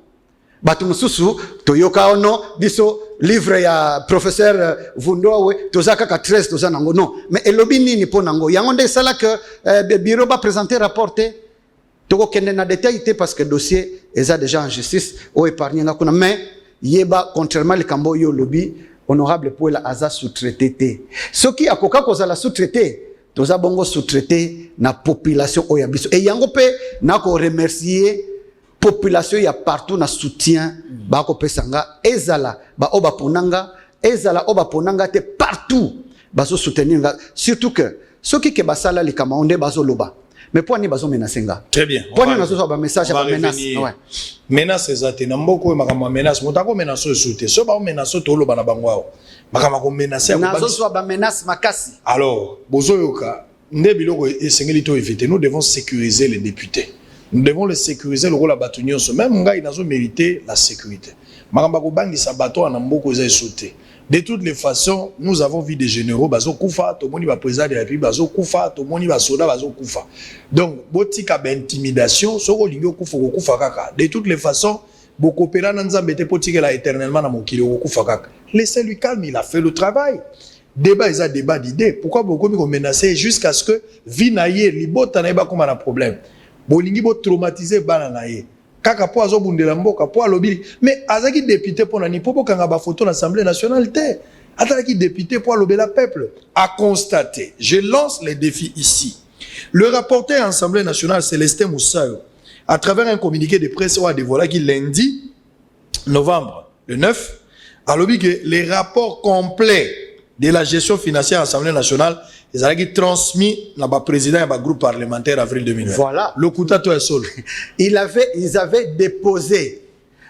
batu mususu toyoka ono biso livre ya professeur Vundowe tozaka ka 13 tozanango non mais elobi nini ponango yango nde sala que bureau ba présenter rapport te toko kende na détail te parce que dossier eza déjà en justice o épargner nga kuna mais yeba contrairement le cambo yo lobby honorable pour la aza sous-traité. Ce qui a koka kozala sous-traité, toza bongo sous-traité na population oyabiso. Et yango pe na ko remercier population ya partout na soutien ba ko pesanga ezala ba oba ponanga ezala oba ponanga te partout ba so soutenir surtout que ce qui ke basala likama onde bazo loba mais pour ni bazo menacenga. Très bien. Pour ni nazo ba message ba menace. Ouais. Menace ezate na mboko makama menace mutako menace soute. So ba menace tolo bana bangwao. Makama ko menace nazo so ba menace makasi. Alors, bozo yoka nde biloko esengeli to éviter. Nous devons sécuriser les députés. Nous devons les sécuriser le rôle à Batunion. Même ngai nazo mériter la sécurité. Makamba ko bangisa bato na mboko eza sauté. De toutes les façons, nous avons vu des généraux, bazo kufa, to moni ba président de la République, bazo kufa, to moni ba soda, bazo kufa. Donc, botika ba intimidation, soko lingo kufa kaka. De toutes les façons, boko pera nanzambe te potike la éternellement na mokili kufa kaka. Laissez-lui calme, il a fait le travail. Débat, ils ont débat d'idées. Pourquoi beaucoup me menacer jusqu'à ce que vinaye libota na ba comme un problème. Bolingi bo traumatiser bana naye. Kaka po azo bundela mboka po alobi mais azaki député pour nani popo kanga ba photo l'Assemblée nationale té ataki député pour alobi la peuple a constaté. Je lance les défis ici. Le rapporteur à l'Assemblée nationale Célestin Moussayo à travers un communiqué de presse a dévoilé qu'il lundi novembre le 9 alobi que les rapports complets de la gestion financière à l'Assemblée nationale ils avaient transmis à la président et à groupe parlementaire avril 2020. Voilà. Le Koutato est seul. Ils avaient déposé.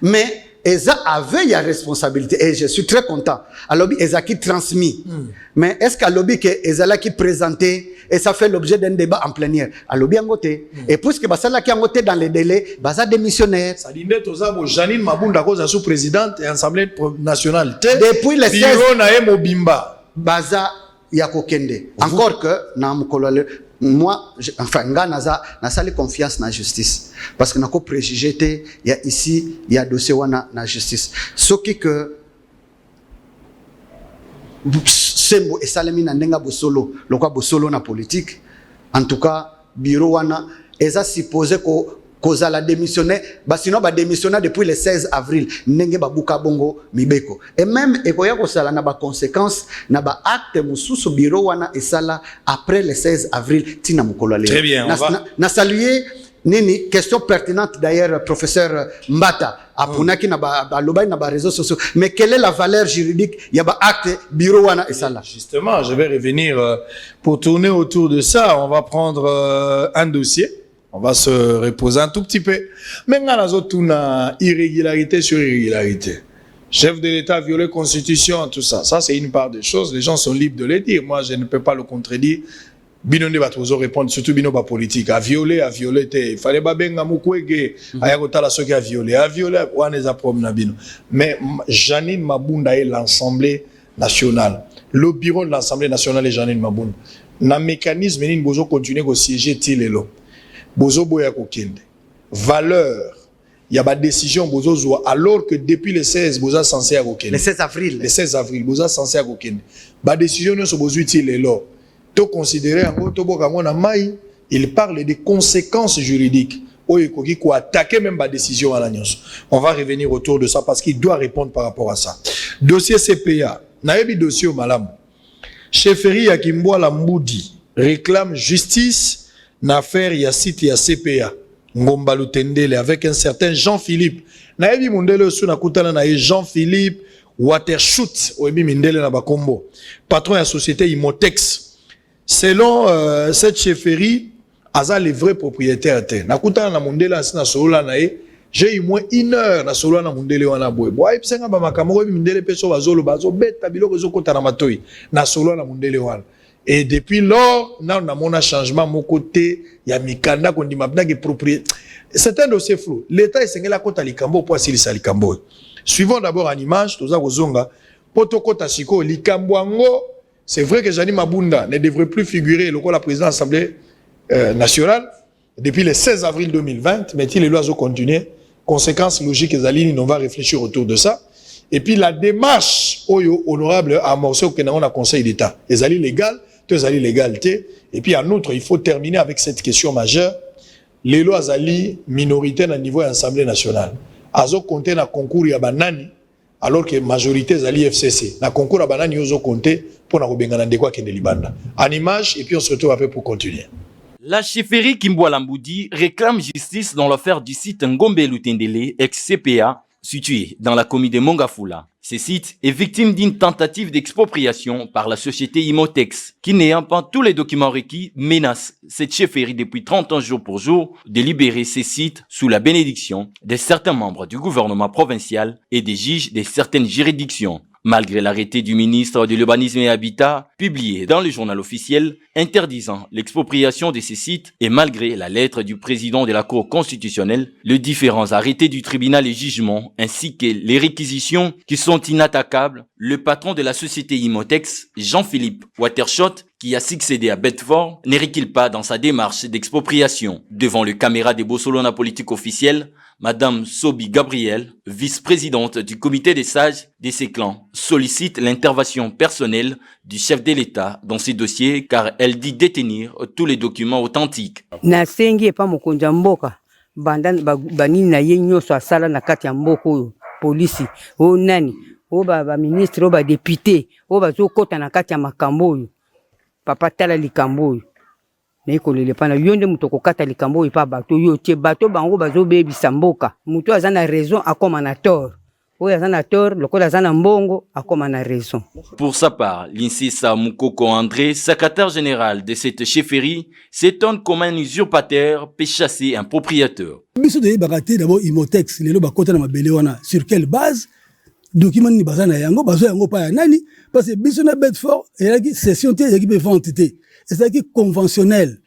Mais ils avaient la responsabilité. Et je suis très content. Alors, ils ont transmis. Mais est-ce qu'à l'objet qu'ils ont présenté et ça fait l'objet d'un débat en plénière? À l'objet en côté. Et puisque ça là qui en côté dans les délais, ça démissionnaire. Ça dit net aux abo Janine Mabunda cause sous-présidente et Assemblée nationale. Depuis le 16 Biro na Mobimba. Baza Yakokende. Encore que, moi, enfin, n'a sali confiance dans la justice. Parce que n'a pas préjugé, il y a ici, il y a dossier dans la justice. Ce qui que, sembo et salemi na ndenga bosolo, le quoi bosolo na politique. En tout cas, bureau wana, eza supposé que cause la démissionner, sinon ba démissionner depuis le 16 avril, nenge ba buka bongo mibeko. Et même ekoya ko sala na ba conséquences na ba acte mususu bureau wana esala après le 16 avril tina mukolo leo. Très bien, na saluer nini question pertinente d'ailleurs professeur Mbata apunaki na ba lobai na ba réseaux sociaux, mais quelle est la valeur juridique ya ba acte bureau wana esala? Justement, je vais revenir pour tourner autour de ça, on va prendre un dossier. On va se reposer un tout petit peu. Maintenant, nous avons une irrégularité sur irrégularité. Chef de l'État, violer la Constitution, tout ça. Ça, c'est une part des choses. Les gens sont libres de le dire. Moi, je ne peux pas le contredire. Binonde va toujours répondre, surtout Bino va politique. À violer, il fallait pas benga mukwege. Ayakota la soki à violer, on les a promené Bino. Mais Janine Mabunda est l'Assemblée nationale. Le bureau de l'Assemblée nationale est Janine Mabunda. Na mécanisme, il faut continuer à siéger Tilelo. Bozo boya kokende. Valeur. Il y a pas décision bozo zoa alors que depuis le 16 boza censé à kokende. Le 16 avril. Le 16 avril boza censé à kokende. Ba décision ne so bozo utile lo. To considérer en to boka ngona mai, il parle des conséquences juridiques. Oyo koki ko attaquer même ba décision à la nyonso. On va revenir autour de ça parce qu'il doit répondre par rapport à ça. Dossier CPA. Naebi dossier au malamu. Chefferie ya Kimboa la Mboudi réclame justice. N'affaire ya site ya CPA Ngomba Lutendele avec un certain Jean-Philippe. Naebi Mundele sou na kutana na Jean-Philippe Watershoot oebi Mindele na bakombo. Patron de la société Imotex. Selon cette chefferie, aza les vrais propriétaires te. Na kutana na Mundele asina solola na j'ai eu moins 1 heure na solola na Mundele wana boy. Boy psenga ba makamoko oebi Mindele peso bazolo bazo beta biloko zo kota na matoi. Na solola na Mundele wana. Et depuis lors, nous avons un changement mon côté, il y a Mikanda qu'on dit maintenant que propriété. C'est un dossier flou. L'État est sengé la côte à Likambo pour assurer ça Likambo. Suivons d'abord en image, tous aux zonga. Poto kota siko Likambo ango. C'est vrai que Janine Mabunda ne devrait plus figurer le la présidente de l'Assemblée nationale depuis le 16 avril 2020, mais il est loin de continuer. Conséquences logiques et alignées, on va réfléchir autour de ça. Et puis la démarche honorable à amorcer au Kénaon à Conseil d'État. Les alliés légales, les alliés légalité. Et puis en outre, il faut terminer avec cette question majeure. Les lois alliés minoritaires à niveau de l'Assemblée nationale. Azo compté na concours ya banani, alors que majorité des alliés FCC. Na concours ya banani ozo compté pour na robengana de quoi kende libanda. En image, et puis on se retrouve après pour continuer. La chefferie Kimboa Lamboudi réclame justice dans l'affaire du site Ngombe Lutendele, ex-CPA, situé dans la commune de Mongafula. Ce site est victime d'une tentative d'expropriation par la société Imotex, qui n'ayant pas tous les documents requis, menace cette chefferie depuis 30 ans jour pour jour de libérer ces sites sous la bénédiction de certains membres du gouvernement provincial et des juges de certaines juridictions. Malgré l'arrêté du ministre de l'Urbanisme et Habitat, publié dans le journal officiel, interdisant l'expropriation de ces sites, et malgré la lettre du président de la Cour constitutionnelle, les différents arrêtés du tribunal et jugements, ainsi que les réquisitions qui sont inattaquables, le patron de la société Imotex, Jean-Philippe Watershot, qui a succédé à Bedford, ne recule pas dans sa démarche d'expropriation. Devant le caméra des Bossolona politique officielle, Madame Sobi Gabriel, vice-présidente du comité des sages de ces clans, sollicite l'intervention personnelle du chef de l'État dans ces dossiers car elle dit détenir tous les documents authentiques. Nasengi epa mokonzi ya mboka banini na ye nyonso asala na kati ya mboka oyo polisi o nani o ba ministre o ba député o bazokota na kati ya makambo oyo papa tala likambo oyo na ikolele pana yonde muto kokata likambo oyo pa bato yo tie bato bango bazobebisa mboka muto aza na raison akoma na tort oyo aza na tort lokola aza na mbongo akoma na raison. Pour sa part, l'Insisa Moukoko André, secrétaire général de cette chefferie, s'étonne comment un usurpateur peut chasser un propriétaire. Biso de bagaté d'abord Imotex lelo bakota na mabele wana sur quelle base document ni bazana yango bazo yango pa ya nani parce que biso na Bedford et la session té yaki be vente té et ça qui conventionnel.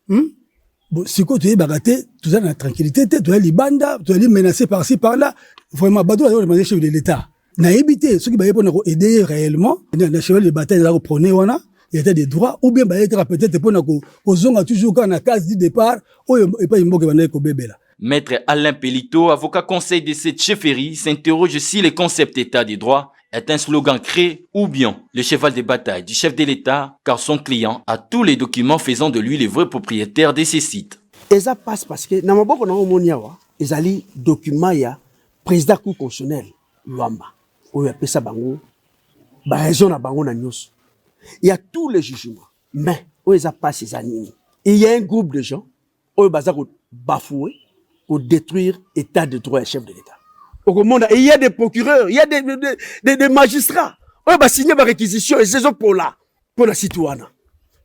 Bon si ko tu bagaté tout ça na tranquillité té tu es libanda tu es menacé par-ci par-là vraiment bado a demandé chef de l'État na éviter ceux qui ba pour aider réellement na cheval de bataille là ko prôner wana il y a des droits ou bien ba être peut-être pour na ko zonga toujours quand na case du départ ou et pas imboke bana ko bébé là. Maître Alain Pelito, avocat conseil de cette chefferie, s'interroge si le concept état des droits est un slogan créé ou bien le cheval de bataille du chef de l'État, car son client a tous les documents faisant de lui le vrai propriétaire de ces sites. Et ça passe parce que, dans ma boîte, ils ont les documents, il y a président cour constitutionnel, Luamba, où il y a pesa bango, raison à bango na nyos. Il y a tous les jugements, mais où ils ont passé ces années. Il y a un groupe de gens, où ils ont bafoué, pour détruire l'état de droit et chef de l'État. Au monde, il y a des procureurs, il y a des magistrats. On va signer ma réquisition et c'est pour la citoyenne.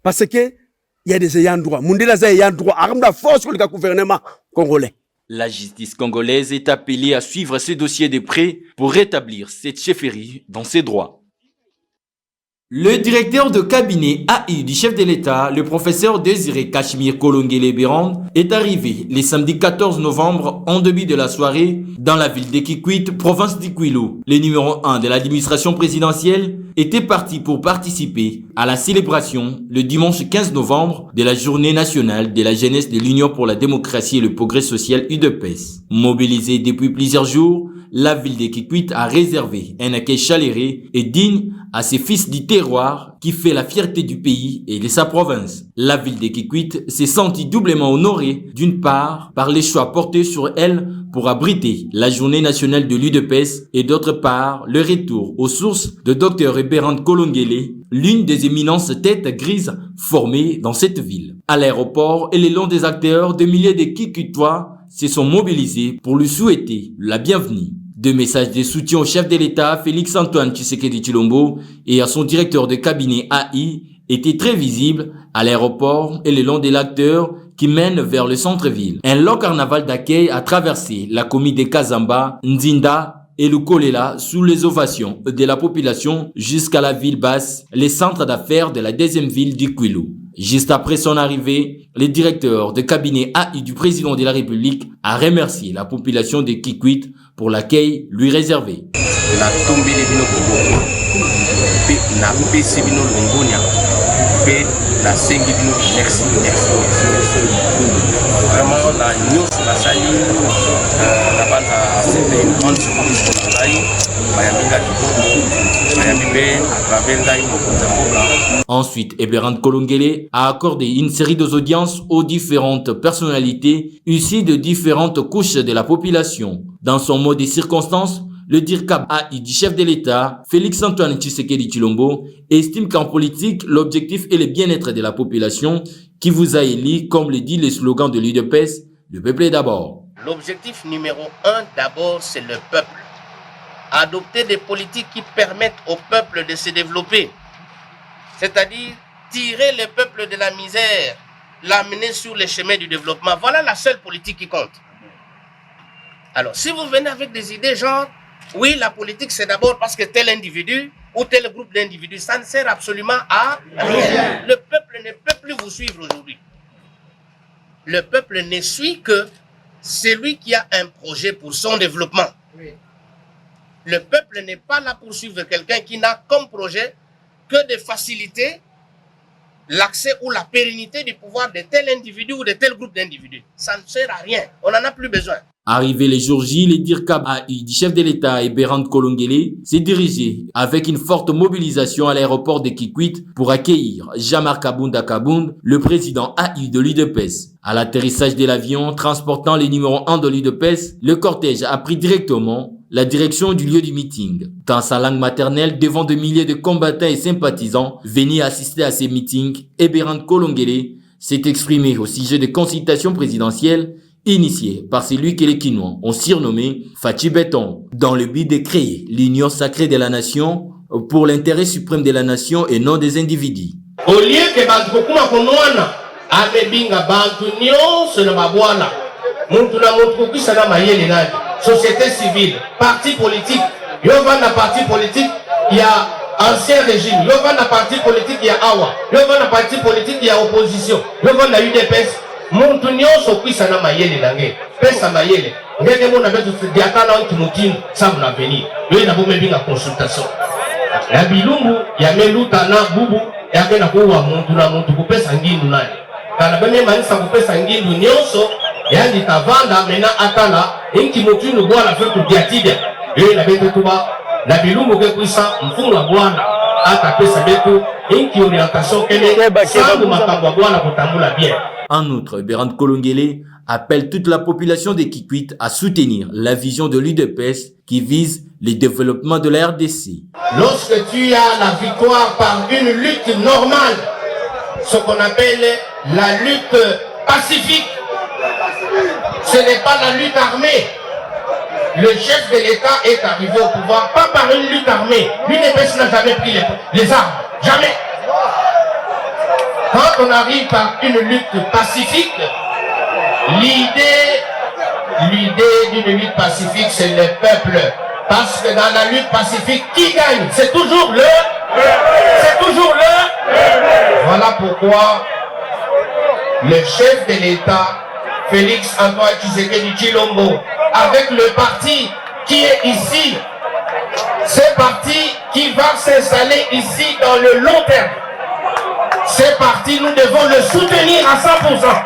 Parce que il y a des ayants droit. Mundela za ayants droit. Arme la force pour le gouvernement congolais. La justice congolaise est appelée à suivre ce dossier de près pour rétablir cette chefferie dans ses droits. Le directeur de cabinet AI du chef de l'État, le professeur Désiré Cachemire Kolongele-Bérande, est arrivé le samedi 14 novembre en début de la soirée dans la ville de Kikwit, province du Kwilu. Le numéro 1 de l'administration présidentielle était parti pour participer à la célébration le dimanche 15 novembre de la journée nationale de la jeunesse de l'Union pour la démocratie et le progrès social UDPS. Mobilisée depuis plusieurs jours, la ville de Kikwit a réservé un accueil chaleureux et digne à ses fils du terroir qui fait la fierté du pays et de sa province. La ville de Kikwit s'est sentie doublement honorée, d'une part par les choix portés sur elle pour abriter la journée nationale de l'UDPS et d'autre part le retour aux sources de Dr Eberhard Kolongele, l'une des éminences têtes grises formées dans cette ville. À l'aéroport et le long des acteurs, des milliers de Kikwitois se sont mobilisés pour lui souhaiter la bienvenue. Deux messages de soutien au chef de l'État, Félix Antoine Tshisekedi Tshilombo, et à son directeur de cabinet AI étaient très visibles à l'aéroport et le long des acteurs qui mènent vers le centre-ville. Un long carnaval d'accueil a traversé la commune de Kazamba, Nzinda et Lukolela sous les ovations de la population jusqu'à la ville basse, les centres d'affaires de la deuxième ville du Kwilu. Juste après son arrivée, le directeur de cabinet AI du président de la République a remercié la population de Kikwit pour l'accueil lui réservé. Vraiment, la news, la salut, la bande, c'était une grande surprise pour nous. Ensuite, Eberhard Kolongele a accordé une série d'audiences aux différentes personnalités issues de différentes couches de la population. Dans son mot des circonstances, le DIRCAB AI du chef de l'État, Félix Antoine Tshisekedi Tshilombo, estime qu'en politique, l'objectif est le bien-être de la population qui vous a élu, comme le dit le slogan de l'UDPS, le peuple est d'abord. L'objectif numéro 1, d'abord, c'est le peuple. adopter des politiques qui permettent au peuple de se développer. C'est-à-dire tirer le peuple de la misère, l'amener sur le chemin du développement. Voilà la seule politique qui compte. Alors, si vous venez avec des idées genre, oui, la politique c'est d'abord parce que tel individu ou tel groupe d'individus, ça ne sert absolument à rien. Le peuple ne peut plus vous suivre aujourd'hui. Le peuple ne suit que celui qui a un projet pour son développement. Le peuple n'est pas là pour suivre quelqu'un qui n'a comme projet que de faciliter l'accès ou la pérennité du pouvoir de tel individu ou de tel groupe d'individus. Ça ne sert à rien. On n'en a plus besoin. Arrivé les jours J, le DIRCAB AI du chef de l'État Eberhard Kolongele s'est dirigé avec une forte mobilisation à l'aéroport de Kikwit pour accueillir Jean-Marc Kabunda Kabound, le président AI de l'UDPS. À l'atterrissage de l'avion transportant les numéros 1 de l'UDPS, le cortège a pris directement la direction du lieu du meeting. Dans sa langue maternelle, devant de milliers de combattants et sympathisants venus assister à ces meetings, Eberhard Kolongele s'est exprimé au sujet de consultations présidentielles initié par celui que les Kinois ont surnommé Fachi Beton, dans le but de créer l'union sacrée de la nation pour l'intérêt suprême de la nation et non des individus. Au lieu que Bazukuma Konoana, Amebinga Bantu Nyonso na Babwana, Muntuna Mutukuki Sana Mayele Nani, société civile, parti politique, Yovana parti politique, il y a ancien régime, Yovana parti politique, il y a Awa, Yovana parti politique, il y a opposition, Yovana UDPS. Muntu nyonso kwisa mayele nange pesa mayele ngenge mona betu diakana onti mutini sabu na venir yo na bombe binga consultation ya bilumbu ya meluta na bubu ya kena kuwa muntu na muntu kupesa ngindu nani kana bene manisa kupesa ngindu nyonso ya nditavanda mena atala inki mutini bwana fetu diatide yo na betu tuba na bilumbu ke kwisa mfunga bwana ata pesa betu inki orientation kene sabu makambo bwana kutambula bien. En outre, Eberhard Kolongele appelle toute la population de Kikwit à soutenir la vision de l'UDPS qui vise le développement de la RDC. Lorsque tu as la victoire par une lutte normale, ce qu'on appelle la lutte pacifique, ce n'est pas la lutte armée. Le chef de l'État est arrivé au pouvoir, pas par une lutte armée. L'UDPS n'a jamais pris les armes. Jamais. Quand on arrive par une lutte pacifique, l'idée d'une lutte pacifique, c'est le peuple. Parce que dans la lutte pacifique, qui gagne? C'est toujours le Voilà pourquoi le chef de l'État, Félix Antoine Tshisekedi Tshilombo, avec le parti qui est ici, ce parti qui va s'installer ici dans le long terme, c'est parti, nous devons le soutenir à 100%.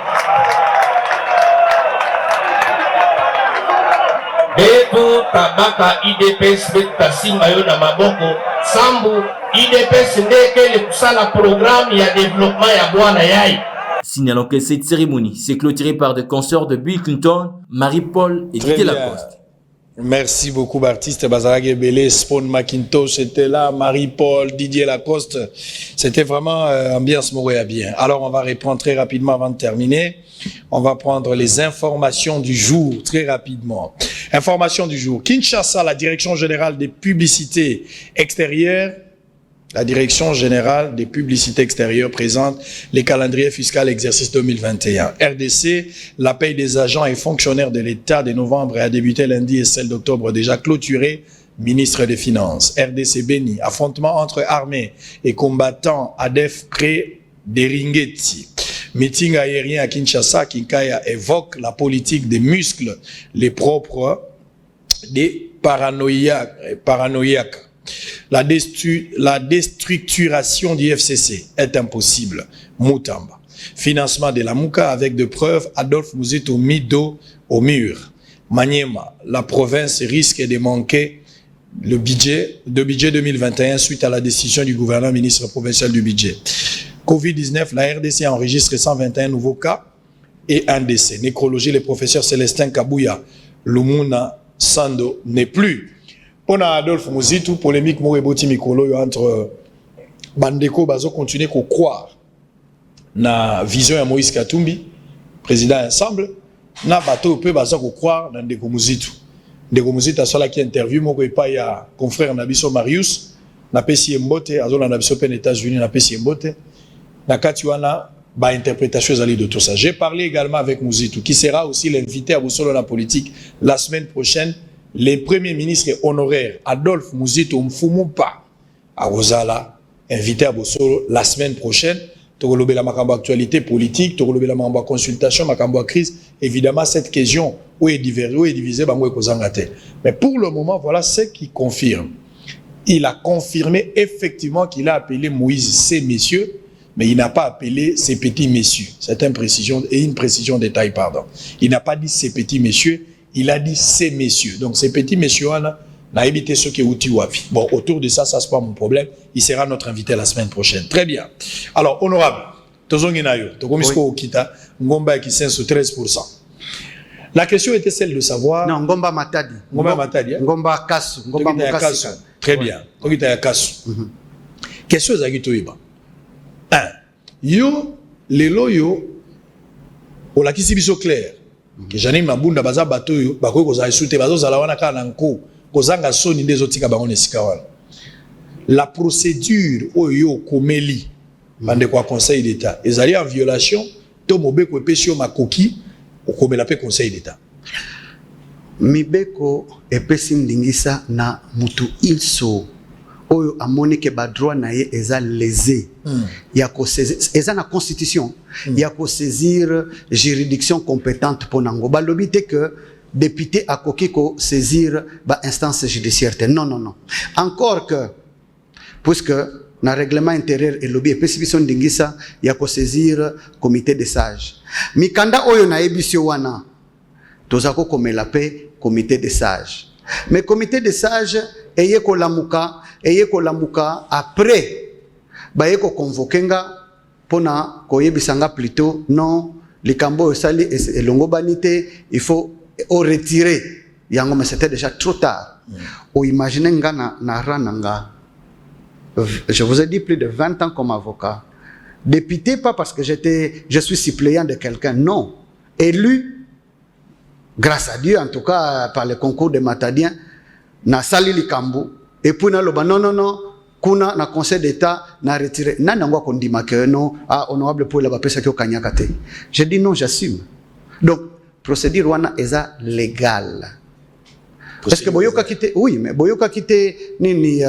Beto tabaka IDPS beta simbayo na maboko sambu IDPS ndeke le kusala programme ya développement ya bwana yai. Signalons que cette cérémonie s'est clôturée par des consorts de Bill Clinton, Marie-Paul et Didier Lacoste. Merci beaucoup, Baptiste Bazarag Ebele, Spawn McIntosh était là, Marie-Paul, Didier Lacoste. C'était vraiment ambiance mourir bien. Alors, on va reprendre très rapidement avant de terminer. On va prendre les informations du jour très rapidement. Information du jour. Kinshasa, la Direction générale des publicités extérieures. La Direction générale des publicités extérieures présente les calendriers fiscaux exercice 2021. RDC, la paye des agents et fonctionnaires de l'État de novembre a débuté lundi et celle d'octobre déjà clôturée. Ministre des Finances. RDC Béni, affrontement entre armées et combattants ADF près d'Eringeti. Meeting aérien à Kinshasa, Kinkaya évoque la politique des muscles, les propres des paranoïaques. La déstructuration du FCC est impossible. Moutamba. Financement de la Mouka avec de preuves. Adolphe Mouzito mis dos au mur. Maniema. La province risque de manquer le budget 2021 suite à la décision du gouverneur ministre provincial du budget. Covid-19, la RDC enregistre 121 nouveaux cas et un décès. Nécrologie, le professeur Célestin Kabouya. Lumuna Sando n'est plus. Pour Adolphe Mouzito, polémique Moreboti Mikolo entre Bandeko Bazo continuer à croire na vision de Moïse Katumbi, président ensemble, na bateau peu Bazo croire dans Ndeko Mouzito. de Gomuzita Sola qui interview mon pas ya confrère Nabiso Marius na pesi mbote azola na biso pen États-Unis na pesi mbote na katiwana ba interprétation zali de tout ça. J'ai parlé également avec Mouzitou qui sera aussi l'invité à Boussolo la politique la semaine prochaine. Le premier ministre honoraire Adolphe Mouzitou Mfumupa à Rosala invité à Boussolo la semaine prochaine. Togolobé la makambo actualité politique, togolobé la makambo consultation, makambo crise. Évidemment cette question où est divisé bango ekozangate. Mais pour le moment voilà ce qui confirme. Il a confirmé effectivement qu'il a appelé Moïse ces messieurs, mais il n'a pas appelé ces petits messieurs. C'est une précision détail, pardon. Il n'a pas dit ces petits messieurs, il a dit ces messieurs. Donc ces petits messieurs, on a évité ceux qui ont wapi. Bon, autour de ça, c'est pas mon problème. Il sera notre invité la semaine prochaine. Très bien. Alors, honorable, Togomisko Okita, Ngomba qui sous 13%. La question était celle de savoir. Non, Ngomba Matadi. Ngomba Matadi. Ngomba Kasu. Ngomba Mukasika. Très bien. Tokita Yakasu. Question Zagitoiba. 1. Yo, lelo yo, ola kisi biso clair. Que j'en ai mabunda baza bato yo, bako koza esute bazo zalawana ka nanko, kozanga soni ndezo tika bango nesikawana. La procédure oyo komeli, bande kwa conseil d'État, ezali en violation, to mobeko epesio makoki, okomela pe conseil d'État. Mibeko epesi ndingisa na mutu ilso oyo amoni ke ba droit na ye eza lésé ya ko saisir eza na constitution ya ko saisir juridiction compétente pour nango balobi te que député akoki ko saisir ba instance judiciaire te non encore que puisque na règlement intérieur et lobby epesi biso ndingisa ya ko saisir comité des sages mikanda oyo na ebisio wana tozako komela pe comité des sages. Mais comité des sages eye ko lamuka après ba yeko convoquenga pona koyebisanga plutôt non likambo sali elongo banité il faut retirer yango mais c'était déjà trop tard. Ou imaginez nga na rananga je vous ai dit plus de 20 ans comme avocat. Député pas parce que je suis suppléant de quelqu'un, non. Élu grâce à Dieu, en tout cas par le concours de Matadien, na sali likambu, et puis na loba non, kuna na conseil d'État na retiré. Na nangwa kondima que non, honorable pour la bapesa ki okanyakate. Je dis non, j'assume. Donc, procédure wana eza légal. Parce que boyoka kite, oui, mais boyoka kite nini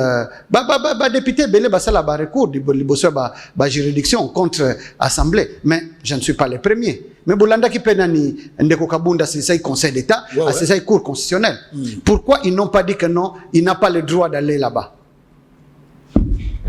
ba député belé ba sala ba recours liboso ba juridiction contre assemblée, mais je ne suis pas le premier. Mais bolanda ki penani ndeko kabunda c'est ça conseil d'État, c'est ça cour constitutionnelle. Pourquoi ils n'ont pas dit que non, il n'a pas le droit d'aller là-bas?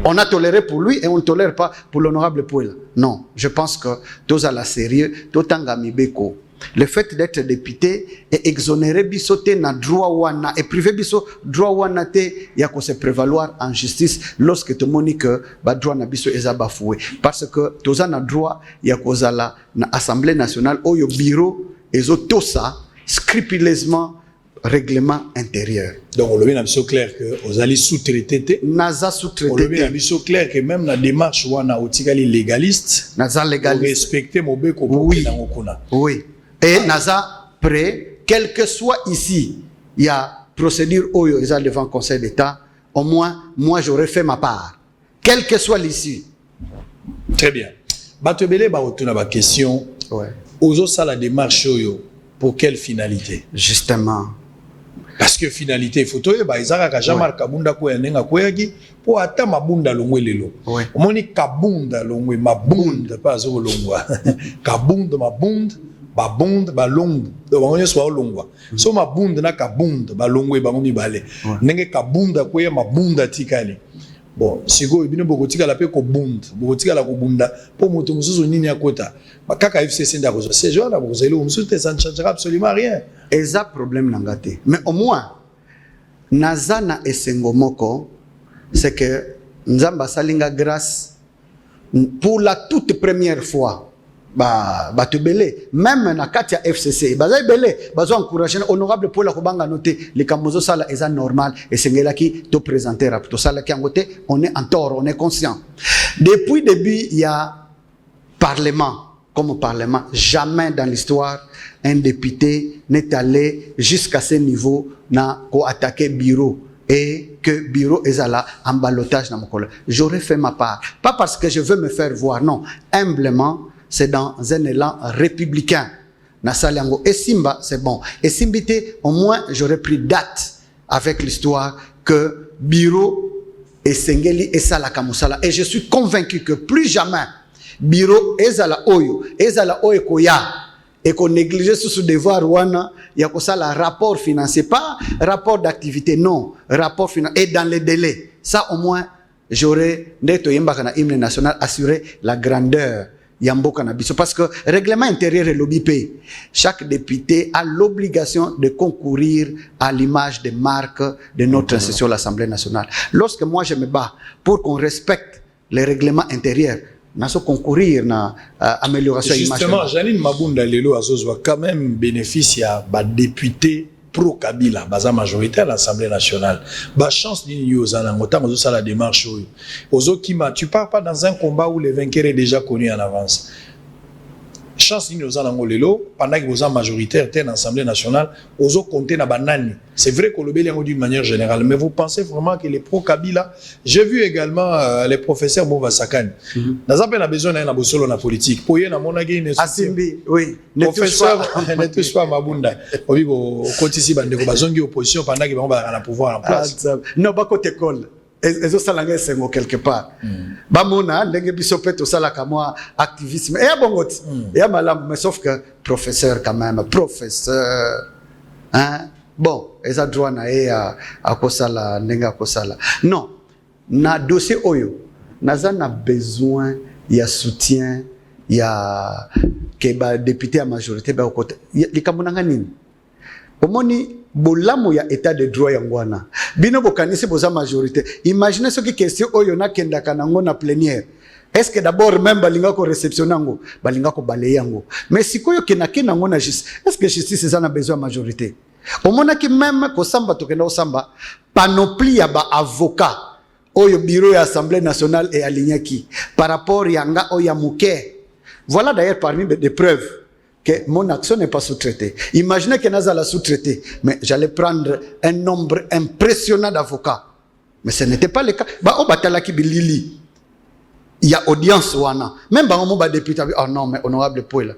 On a toléré pour lui et on ne tolère pas pour l'honorable Pouela. Non, je pense que tous à la sérieux, totanga mibeko. Le fait d'être député et exonéré bisoté na droit wana et privé biso droit wana te ya ko se prévaloir en justice lorsque te moni que ba droit na biso eza bafoué parce que toza na droit ya ko zala na assemblée nationale oyo bureau ezo tosa scrupuleusement règlement intérieur. Donc on le met biso clair que aux ali sous-traité naza sous-traité. On le met biso clair que même la démarche wana otikali légaliste naza légaliste respecter mobeko pour oui. Kuna. Oui. Et Naza prêt, quel que soit ici, il y a procédure oyo eza devant le Conseil d'État, au moins, moi j'aurais fait ma part. Quelle que soit l'issue. Très bien. Batebele ba otuna ba question. Ouais. Ozo ça la démarche oyo pour quelle finalité? Justement. Parce que finalité photo ba izaka ka jamar kabunda ko yanenga ko yaki po ata mabunda longwe lelo. Ouais. Omoni kabunda longwe mabunda pas zo longwa. Kabunda mabunda babund balong do bango so longwa so mabunda na kabunda balongwe bango mibale ndenge kabunda ko ya mabunda tikali bon siko ibino bokotika la pe ko bunda bokotika la ko bunda po moto mususu nini akota bakaka FCC nda ko c'est genre la bozeli mususu te ça ne changera absolument rien eza problème nangate mais au moins nazana esengo moko c'est que nzamba salinga grâce pour la toute première fois te belé même na katia FCC baza belé bazo encourager honorable pour la kobanga noter les kamozo sala eza normal et sengela ki to présenter rap to sala ki angote on est en tort on est conscient depuis début il y a parlement comme au Parlement. Jamais dans l'histoire, un député n'est allé jusqu'à ce niveau pour attaquer bureau et que bureau est là en ballottage dans mon collègue. J'aurais fait ma part. Pas parce que je veux me faire voir, non. Humblement, c'est dans un élan républicain. Nasaliango et Simba, c'est bon. Et Simbité, au moins, j'aurais pris date avec l'histoire que bureau et Sengeli et Sala Kamusala. Et je suis convaincu que plus jamais bureau ezala oyo koya et qu'on néglige sous devoir wana ya ko sala rapport financier, pas rapport d'activité, non, rapport financier et dans les délais. Ça au moins j'aurais neto yembaka na hymne national assuré la grandeur yamboka na biso, parce que règlement intérieur et l'OBP, chaque député a l'obligation de concourir à l'image des marques de notre institution, l'Assemblée nationale. Lorsque moi je me bats pour qu'on respecte les règlements intérieurs, nous concourir à l'amélioration de l'image. Justement, Janine Mabunda Lelo Azozwa quand même bénéficie à député pro-Kabila, baza majorité à l'Assemblée nationale. Ba chance d'une yozana, ngota mozo la démarche. Ozo Kima, tu pars pas dans un combat où les vainqueurs est déjà connu en avance. Chance d'une yozana ngolelo, pendant que vous êtes majoritaire dans l'Assemblée nationale, ozo compter na banani. C'est vrai qu'on le bélit d'une manière générale, mais vous pensez vraiment que les pro-Kabila, j'ai vu également les professeurs Mova Sakani. Nous avons besoin d'un abosolo na politique. Pour y aller, mon agé ne Asimbi, oui. Professeur, ne touche pas Mabunda. On vit au côté ici, bande de bazongi opposition pendant qu'ils vont avoir un pouvoir en place. Non, pas côté école. Et ça langage c'est quelque part. Bamona, ndenge biso peto sala kamwa activisme. Et à bongot. Et à malam, mais sauf que professeur quand même, professeur. Hein? Bon, ils ont droit à kosala, nenga kosala. Non, na dossier oyo, naza na besoin, il y a soutien, il y a que député à majorité, ba côté. Les kamunanga nini. Omoni bolamo ya état de droit yangwana. Bino bokanisi boza majorité. Imaginez ce qui question oyo na kenda kanango na plénière. Est-ce que d'abord même balinga ko réceptionner ngo, balinga ko balayer ngo. Mais sikoyo kenake nango na justice. Est-ce que justice eza na besoin majorité? Omona ki même ko samba tokenda osamba panoplie ya ba avocat oyo bureau ya Assemblée nationale et alignaki par rapport yanga oya muke. Voilà d'ailleurs parmi des preuves que mon action n'est pas sous-traitée. Imaginez que Naza l'a sous-traité, mais j'allais prendre un nombre impressionnant d'avocats. Mais ce n'était pas le cas. Bah, au Batalaki Bilili, il y a audience wana. Même bah, on député, oh non, mais honorable Pouela.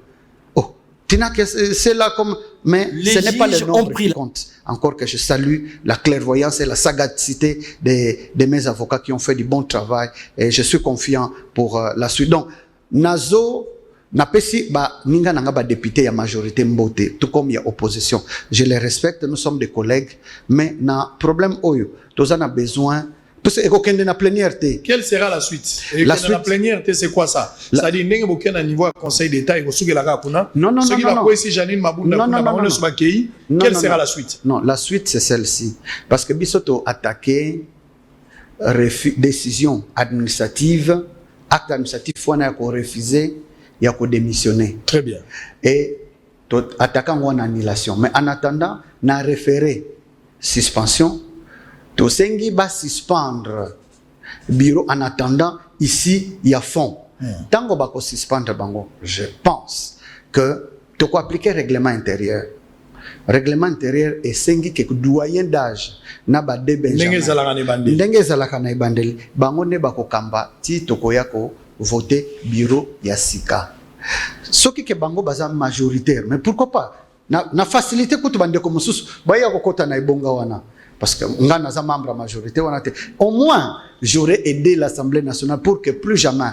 Oh, c'est là comme. Mais les ce n'est pas le nombre qui compte. Encore que je salue la clairvoyance et la sagacité de mes avocats qui ont fait du bon travail. Et je suis confiant pour la suite. Donc, Nazo. Napesi ba ninga nanga ba député ya majorité mbote tout comme il y a opposition, je les respecte, nous sommes des collègues, mais na problème oyo tozana besoin parce que ekokende na plénière té. Quelle sera la suite? La suite la plénière té c'est quoi ça? Ça dit ndenge boké na niveau conseil d'état et kosukela ka kuna. Non non non. Ce qui va quoi ici Janine Mabunda kuna ba ono subakei. Quelle sera la suite? Non, la suite c'est celle-ci parce que bisoto attaquer décision administrative, acte administratif wana ko refuser. Il y a qu'à démissionner. Très bien. Et attaquant en annulation. Mais en attendant, na référé suspension. To sengi va suspendre bureau en attendant ici il y a fond. Tant qu'on va suspendre bango, je pense que tu peux appliquer règlement intérieur. Règlement intérieur et sengi que doyen d'âge na ba de Benjamin. Ndenge zalaka na ibandeli. Bango ne bako kamba ti tokoyako voter bureau Yassika. Ce qui est bango baza majoritaire, mais pourquoi pas? Na facilité que tu bande comme sous, baya ko kota na ibonga wana. Parce que on a un membre majorité, au moins j'aurais aidé l'Assemblée nationale pour que plus jamais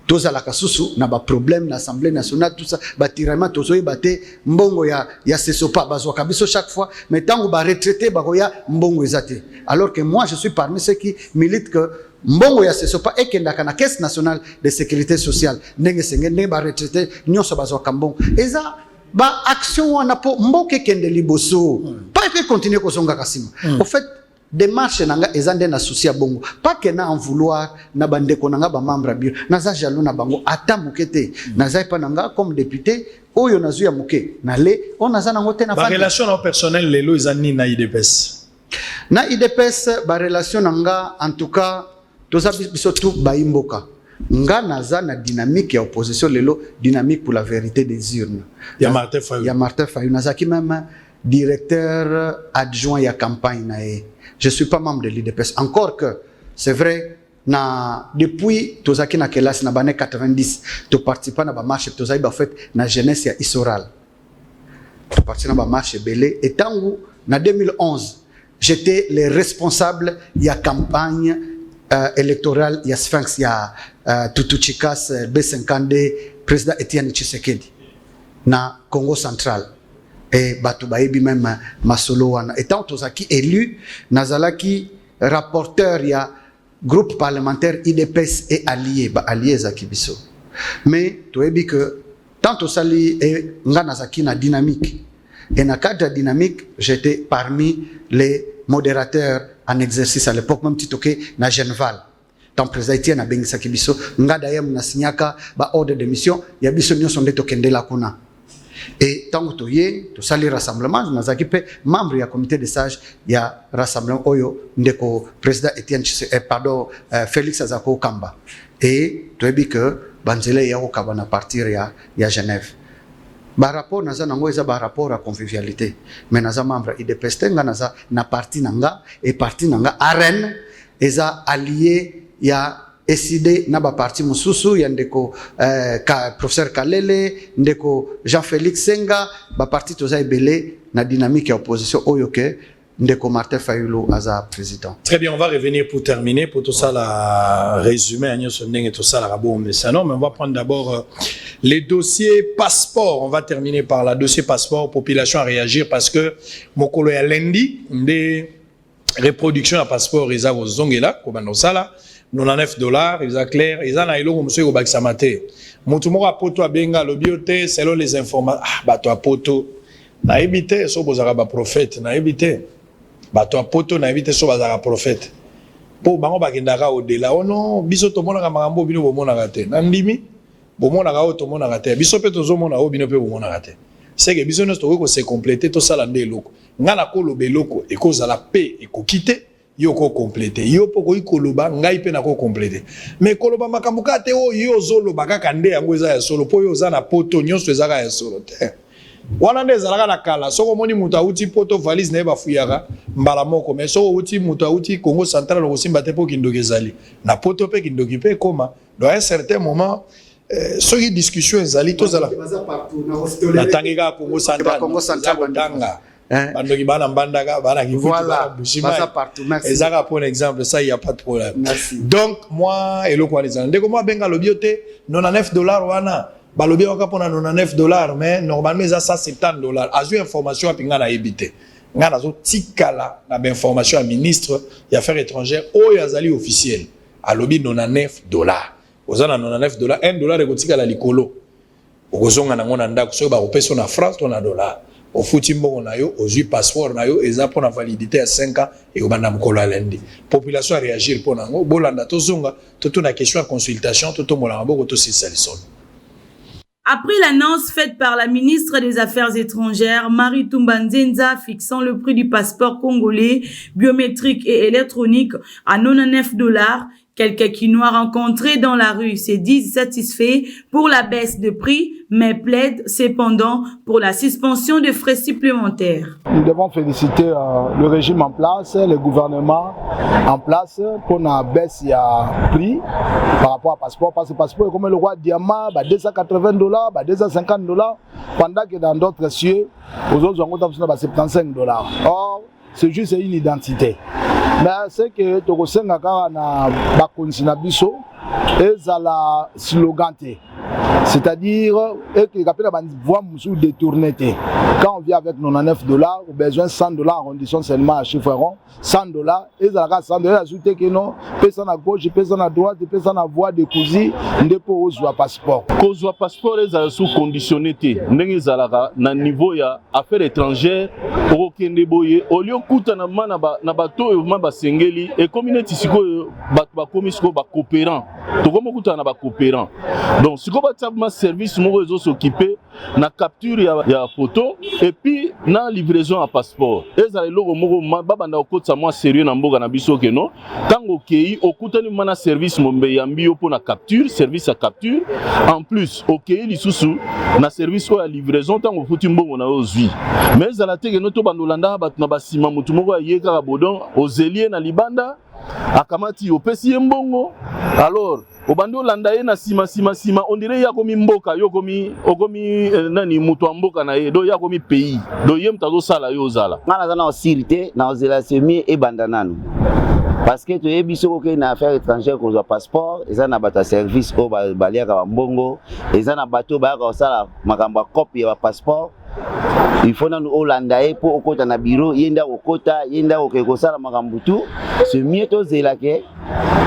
tous à la kasusu n'a pas problème l'Assemblée nationale tout ça bâtiment tous oyi baté mbongo ya sesopa bazwa kabiso chaque fois mais tant que ba retraité ba ya mbongo ezate. Alors que moi je suis parmi ceux qui militent que mbongo ya sesopa ekendaka na caisse nationale de sécurité sociale ndenge senge ndenge ba retraité nyonso bazwa kambongo eza ba action wana po mboke kende liboso pas que continuer ko songa kasima. Au fait démarche nanga ezande na souci ya bongo pas que na en vouloir na bandeko nanga ba membre bio naza jaloux na bango ata mukete naza pa nanga comme député oyo nazu ya muke na le on naza nango te na ba relation na personnel lelo ezani na IDPS ba relation nanga en tout cas toza biso tout ba imboka nga naza na dynamique ya opposition lelo, dynamique pour la vérité des urnes. Il y a Martin Fayou. Il y a Martin Fayou. Nazaki même directeur adjoint ya campagne nae. Je suis pas membre de l'IDPS. Encore que, c'est vrai, depuis tozaki na kelasi na bane 90, to participa na ba marche tozaki ba fait na jeunesse ya Isoral. To participa na ba marche belé et tangu na 2011, j'étais le responsable ya campagne électorale ya Sphinx ya Tutuchikas B50 président Etienne Tshisekedi na Congo central. Et bato baebi même masolo wana. Et tant tozaki élu nazalaki rapporteur ya groupe parlementaire IDPS et alliés, alliés zaki biso. Mais tu as dit que tant au sali et nganazaki na dynamique. Et dans le cadre de la dynamique, j'étais parmi les modérateurs en exercice à l'époque, même titoké na Genval. Tant président Etienne Bengisaki biso, nga d'ailleurs na signaka ba ordre de mission, ya biso nyo sonde tokende la kuna. Et tant que tu sali rassemblement, nous avons membre du comité de sages, il y a rassemblement oyo ndeko président Etienne pardon Félix Azako Kamba. Et tu as dit que banzele ya okaba na partir ya Genève. Par rapport naza nango eza par rapport à convivialité. Mais naza membre IDPS tenga naza na parti nanga et parti nanga arène eza allié ya SID na ba parti mususu ya ndeko professeur Kalele ndeko Jean-Félix Senga ba parti toza ebele na dynamique ya opposition oyoke ndeko Martin Fayulu aza président. Très bien, on va revenir pour terminer pour tout ça la résumé Agnes Sondeng et tout ça la rabo mais on va prendre d'abord les dossiers passeport. On va terminer par la dossier passeport population à réagir parce que mokolo ya lundi des reproduction à passeport ils ont zongela ko bando sala $99, ils ont clair, ils ont naïlo monsieur au baksamate. Mutumo a poto abenga lobiote selon les informations. Ah bato a poto na ebité so bozara ba prophète na ebité. Bato a poto na ebité so bazara prophète. Po bango bakendaka au delà. Oh non, biso to mona makambo bino bo mona raté. Na ndimi bo mona ka o to mona raté. Biso pe to zo mona o bino pe bo mona raté. C'est que biso no to ko se compléter to sala ndeloko. Ngana ko lobeloko e ko za la paix e ko quitter. Yo ko compléter yo poko ikoloba ngai pe na ko compléter mais koloba makambuka te o yo zolo bakaka nde yango eza ya solo po yo za na poto nyonso eza ya solo te wana nde ezalaka na kala soko moni mutu auti poto valise na ba fuyaka mbala moko mais soko uti mutu auti Congo central ko simba te po kindoki ezali na poto pe kindoki pe koma dans un certain moment soki discussion ezali to zala na tangika Congo central tanga bandoki bana mbandaka bana ki voilà ça partout merci ezaka pour exemple ça il y a pas de problème merci donc moi eloko wana ndeko moi benga lobiote $99 wana balobi waka pona $99 mais normalement ça $170 azu information apinga na ebité nga nazo tikala na ba information à ministre ya affaires étrangères o yazali officiel alobi $99 ozana $99 $1 ekotikala likolo okozonga nango na ndako so ba kopesa na France to na dollar au foutimbo na yo au passeport na yo eza pour la validité à 5 ans et au banda mukolo lundi population a réagir pour nango bolanda tozonga toto na question à consultation toto molanga boko to sisalisson. Après l'annonce faite par la ministre des Affaires étrangères, Marie Toumba Nzenza, fixant le prix du passeport congolais biométrique et électronique à $99, quelques Quinois rencontrés dans la rue se disent satisfaits pour la baisse de prix, mais plaident cependant pour la suspension de frais supplémentaires. Nous devons féliciter le régime en place, le gouvernement en place pour la baisse de prix par rapport au passeport. Parce que le passeport est comme le roi diamant, $280, $250, pendant que dans d'autres cieux, aux autres, on compte $75. Or, c'est juste une identité. Mais c'est que tu as na bakonzi na biso ezala sloganté. C'est-à-dire que les voix sont détournées. Quand on vient avec $99, on a besoin de $100 en condition seulement à chiffre rond. $100, et ça a $100 ajouté que non, personne à gauche, personne à droite, personne à voix de cousin, ne peut pas passeport. Cause de passeport est sous conditionnalité. N'est-ce pas na niveau ya affaires étrangères, au lieu de kuta na bato ma basengeli et communauté siko bakomi siko ba coopérant to komo kutana ba coopérant donc siko ba tabma service moko ezo s'occuper na capture ya photo et puis na livraison à passeport ezala eloko moko babanda okotsa moi sérieux na mboka na biso ke no tango kei okutani mana service mombe yambi yo pona capture service à capture en plus okei lisusu na service ya livraison tango futi mbongo na ozwi mais ezala te ke no to bandolanda batu na basima mutu moko ayeka bodon ozelie na libanda akamati opesi mbongo alors obandi olanda ye na sima on dirait ya komi mboka yo komi okomi nani mutu wa mboka na ye do ya komi pays do ye mtazo sala yo zala ngana zana osirité na ozela semi e bandanano parce que tu es biso ko na affaire étrangère ko za passeport eza na bata service o baliaka ba mbongo eza na bato ba ka osala makamba copie ya passeport il faut na Hollanda e po okota na bureau yenda okota yenda okekosala makambo tu c'est mieux to zela ke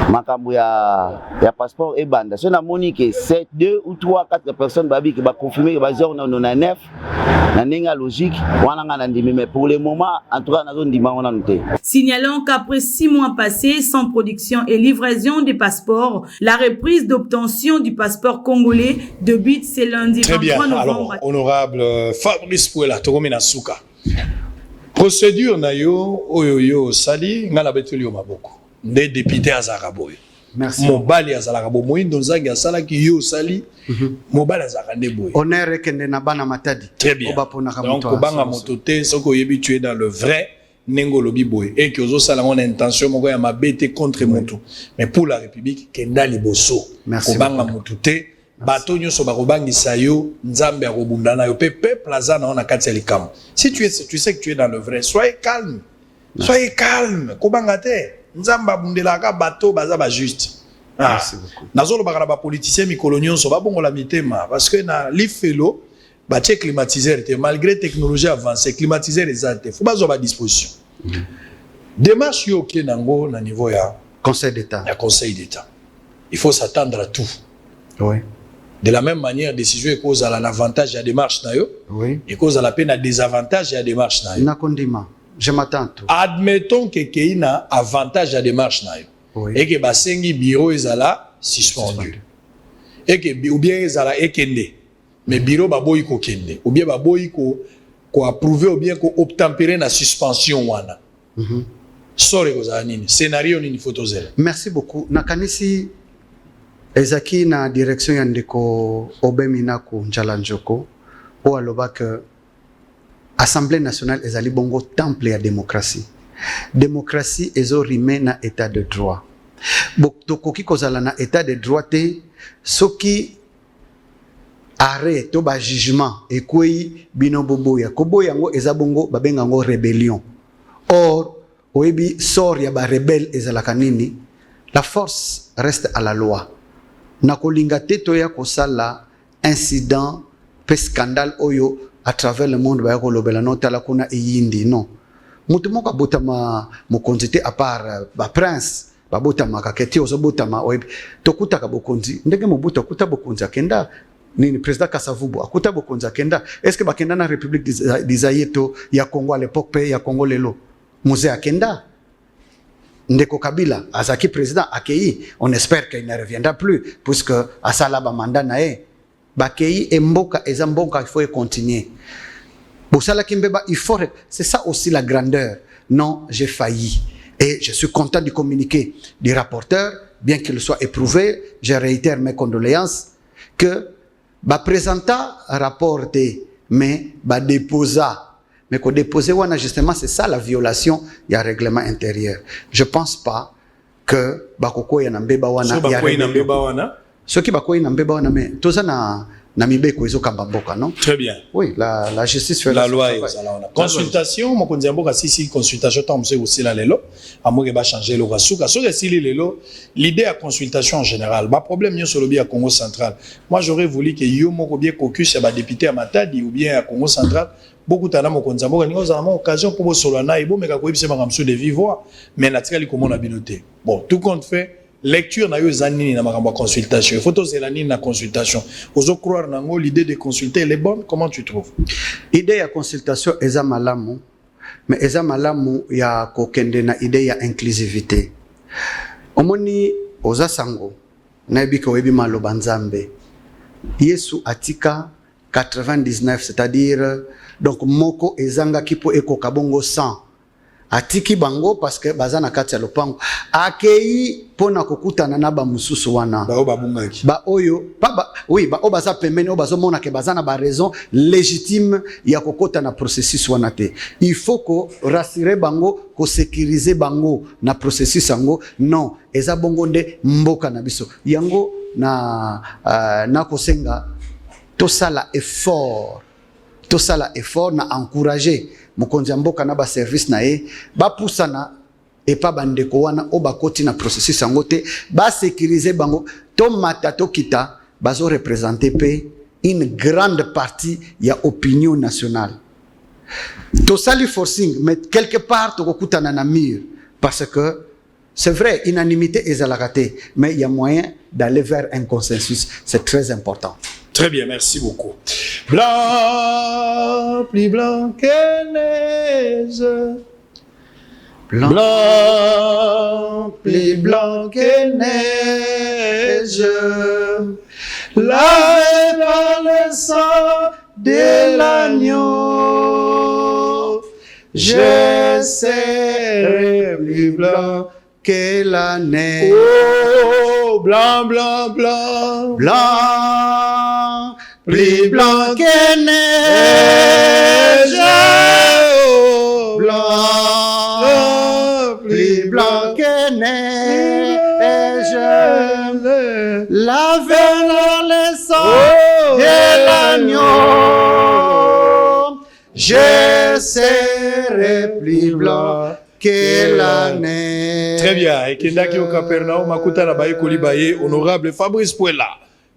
makambo ya passeport e banda so na moni ke 7 2 ou 3 4 personnes babi ke ba confirmer ba zone na 9 na ninga logique wana ngana ndimi mais pour le moment en tout cas na zone ndima wana nté. Signalons qu'après 6 mois passés sans production et livraison des passeports, la reprise d'obtention du passeport congolais débute ce lundi 23 novembre. Alors, honorable Fabrice Pouela, Togomina Souka. Procédure na yo oyoyo sali ngala betuli maboko. Nde député Azaraboy. Merci. Mobali Azarabo Moindo Nzangi asala ki yo sali. Mobali Azarande boy. Honneur ekende na bana matadi. Très bien. Donc obanga motote soko yebi tu es dans le vrai Nengo lobi boy et que ozo sala mon intention moko ya mabete contre moto. Mais pour la République kenda liboso. Merci. Obanga motote bato nyonso bakobangisa yo nzambe akobundana yo pe peuple azana ona kati ya likamo. Si tu sais que tu es dans le vrai, soyez calme. Soyez calme. Kobanga te. Nzambe abundelaka bato baza ba juste. Merci beaucoup. Nazolo bakala ba politicien mikolo nyonso ba bongola mitema parce que na lifelo ba che climatiseur te malgré technologie avancée climatiseur ezate. Faut bazo ba disposition. Démarche yo ke nango na niveau ya Conseil d'État. Ya Conseil d'État. Il faut s'attendre à tout. Oui. De la même manière, décision est cause à l'avantage et à la démarche. Oui. Et cause à la peine à désavantage et à la démarche. Je m'attends. Admettons que qu'il y a avantage à la démarche. Oui. Et que Basengi bureau est là suspendu. Et que ou bien est là ekende. Mais bureau baboy ko kende. Ou bien baboy ko approuver ou bien ko obtempérer na suspension wana. Sorry kozanini. Scénario ni photo zela. Merci beaucoup. Nakanisi ezaki na direction ya ndeko Obeminaku Njalanjoko o aloba que Assemblée nationale ezali bongo temple ya démocratie. Démocratie ezo rime na état de droit. Tokoki kozala na état de droit te soki arrêt to ba jugement ekwei bino boboya koboya ngo eza bongo babenga ngo rébellion. Or oyebi sort ya ba rebelle ezalaka nini? La force reste à la loi. Nakolinga teto ya kosala incident pe scandale oyo à travers le monde ba kolobela no tala kuna eyindi non mutu moko botama mokonzi te à part ba prince ba botama kaketi ozo botama oyebi tokuta ka bokonzi ndenge mobuta kuta bokonzi akenda nini président Kasavubu akuta bokonzi akenda est-ce que bakenda na république d'Isaïeto ya Congo à l'époque pe ya Congo lelo musée akenda Ndeko Kabila, Azaki président Akei, on espère qu'il ne reviendra plus, puisque Asalaba mandat nae, Bakei et Mboka et Zamboka, il faut continuer. Boussala Kimbeba, il faut, c'est ça aussi la grandeur. Non, j'ai failli. Et je suis content du communiqué du rapporteur, bien qu'il soit éprouvé, je réitère mes condoléances, que ba présenta rapporté, mais ba déposa. Mais qu'on dépose, justement, c'est ça la violation, il y a un règlement intérieur. Je ne pense pas que Bakoko y a un bébé wana. Ce qui Bakoko y a un bébé wana, mais tout ça na mibe ko kambamboka, non? Très bien. Oui, la justice fait la loi est là. Consultation, mon kondiamboka si consultation tant c'est aussi là lelo. Amoke ba changer le rasuka. So si lelo, l'idée à consultation en général. Ba problème yo sur le bien à Congo central. Moi j'aurais voulu que yo moko bien caucus ba député à Matadi ou bien à Congo central. Beaucoup de gens ont eu occasion pour solana et bon mais kako ibise makamso de vivre mais naturellement comment on a binoté. Bon, tout compte fait, lecture na yo zanini na makambo consultation. Photo zelani na consultation. Ozo croire nango l'idée de consulter elle est bonne, comment tu trouves? Idée ya consultation eza malamu mais eza malamu ya kokende na idée ya inclusivité. omoni oza sango nayebika oyebi maloba nzambe Yesu atika 99, c'est-à-dire donc moko ezangaki po ekoka bongo 100 atiki bango parce que baza na kati ya lopango akei pona kokutana na ba mususu wana ba oyo oui ba obaza pembeni obazo mona ke baza na ba raison légitime ya kokota na processus wana te. Il faut ko rassurer bango, ko sécuriser bango na processus yango. Non, eza bongo nde mboka na biso yango na kosenga tosala effort na encourager mokonzi mboka na ba service na ye ba pusana et pas bandeko wana o bakoti na processus yango te ba sécuriser bango to mata to kita bazo représenter pe une grande partie ya opinion nationale to sali forcing mais quelque part to kokutana na mur parce que c'est vrai unanimité ezalaka te mais il y a moyen d'aller vers un consensus, c'est très important. Très bien, merci beaucoup. Blanc, plus blanc que neige. Blanc, plus blanc que neige. Là est dans le sang de l'agneau. Je serai plus blanc que la neige. Oh, blanc, blanc, blanc. Blanc, plus blanc que neige. Oh, blanc, plus blanc que neige. Lavé dans le sang de l'agneau. Je serai plus blanc que la neige. Très bien. Et Kendaki au Capernaum, Makuta na baye kolibaye, honorable Fabrice Puela.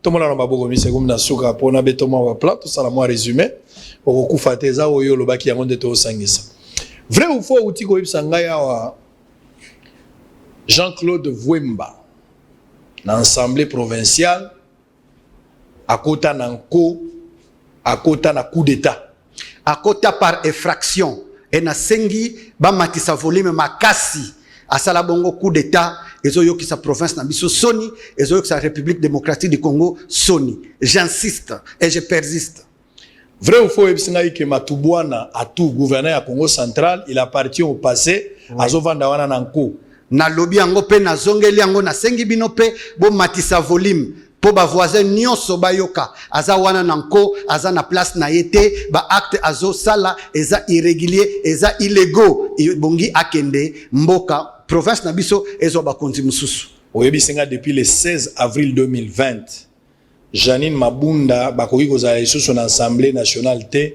Tout le monde a beaucoup mis comme dans souka pour na betoma wa plat, tout ça la moi résumé. Pour ku fateza oyo lo baki yango ndeto sangisa. Vrai ou faux outi ko ibsanga ya wa Jean-Claude Vwemba. L'Assemblée provinciale à kota nanko à kota na coup d'état. À kota par effraction. Et na sengi ba matisa volume makasi asala bongo coup d'état ezoyo ki sa province na biso soni ezoyo ki sa République démocratique du Congo soni. J'insiste et je persiste. Vrai ou faux ebsinga ke Matubwana à tout gouverneur à Congo central, il appartient au passé azovanda wana nanko. Na lobi yango pe na zongeli yango na sengi bino pe bo matisa volume po ba voisin nyonso bayoka aza wana nanko aza na place na yete ba acte azo sala eza irrégulier eza illégaux bongi akende mboka province na biso ezo ba konzi mususu oyebi singa depuis le 16 avril 2020 Janine Mabunda bakoki kozala lisusu na Assemblée nationale te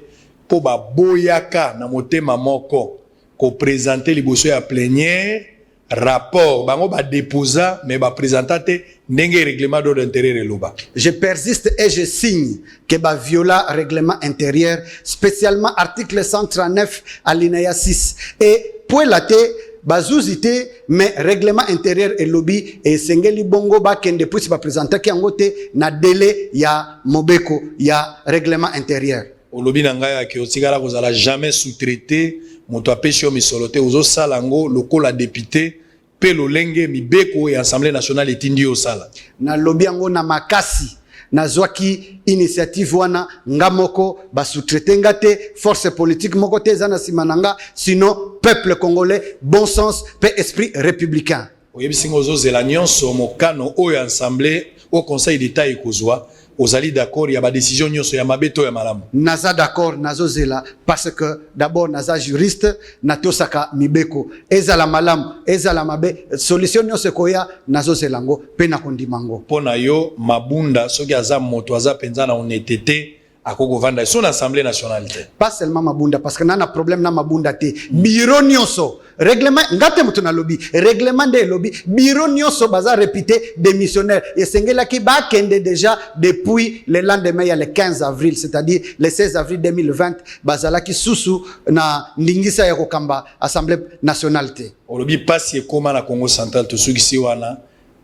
po ba boyaka na motema moko ko présenter liboso ya plénière rapport bango ba déposa mais ba présentate ndenge règlement d'ordre intérieur eloba. Je persiste et je signe que ba viola règlement intérieur spécialement article 139 alinéa 6 et pour la té bazuzité mais règlement intérieur elobi et sengeli bongo ba kende puisse ba présenter ki ngote na délai ya mobeko ya règlement intérieur. Olobi na ngai ke otikala kozala jamais sous-traité moto apesho misolote ozo salango lokola député pe lolenge mibeko et Assemblée nationale etindi au sala. Na lobi yango na makasi na zwaki initiative wana ngamoko ba sous-traité ngate force politique moko te zana simananga sinon peuple congolais bon sens pe esprit républicain. Oyebi singo ozo zela nyonso mokano oyo Assemblée au Conseil d'État ekozwa ozali d'accord il y a ba décision nyonso ya mabeto ya malamu. Naza d'accord nazo zela parce que d'abord naza juriste natosaka mibeko ezala malamu ezala mabe solution nyonso koya nazo zelango pe na kondimango. Pona yo Mabunda soki aza moto aza penza na honnêteté akoko vanda son Assemblée nationale. Pas seulement Mabunda parce que nana problème na Mabunda te bureau nyonso règlement ngate mutu na lobby règlement de lobby bureau nyonso baza réputé démissionnaire et sengela ki ba kende déjà depuis le lendemain ya le 15 avril c'est-à-dire le 16 avril 2020 bazala ki susu na ndingisa ya kokamba Assemblée nationale te. O lobby passe ekoma na Congo central to sukisi wana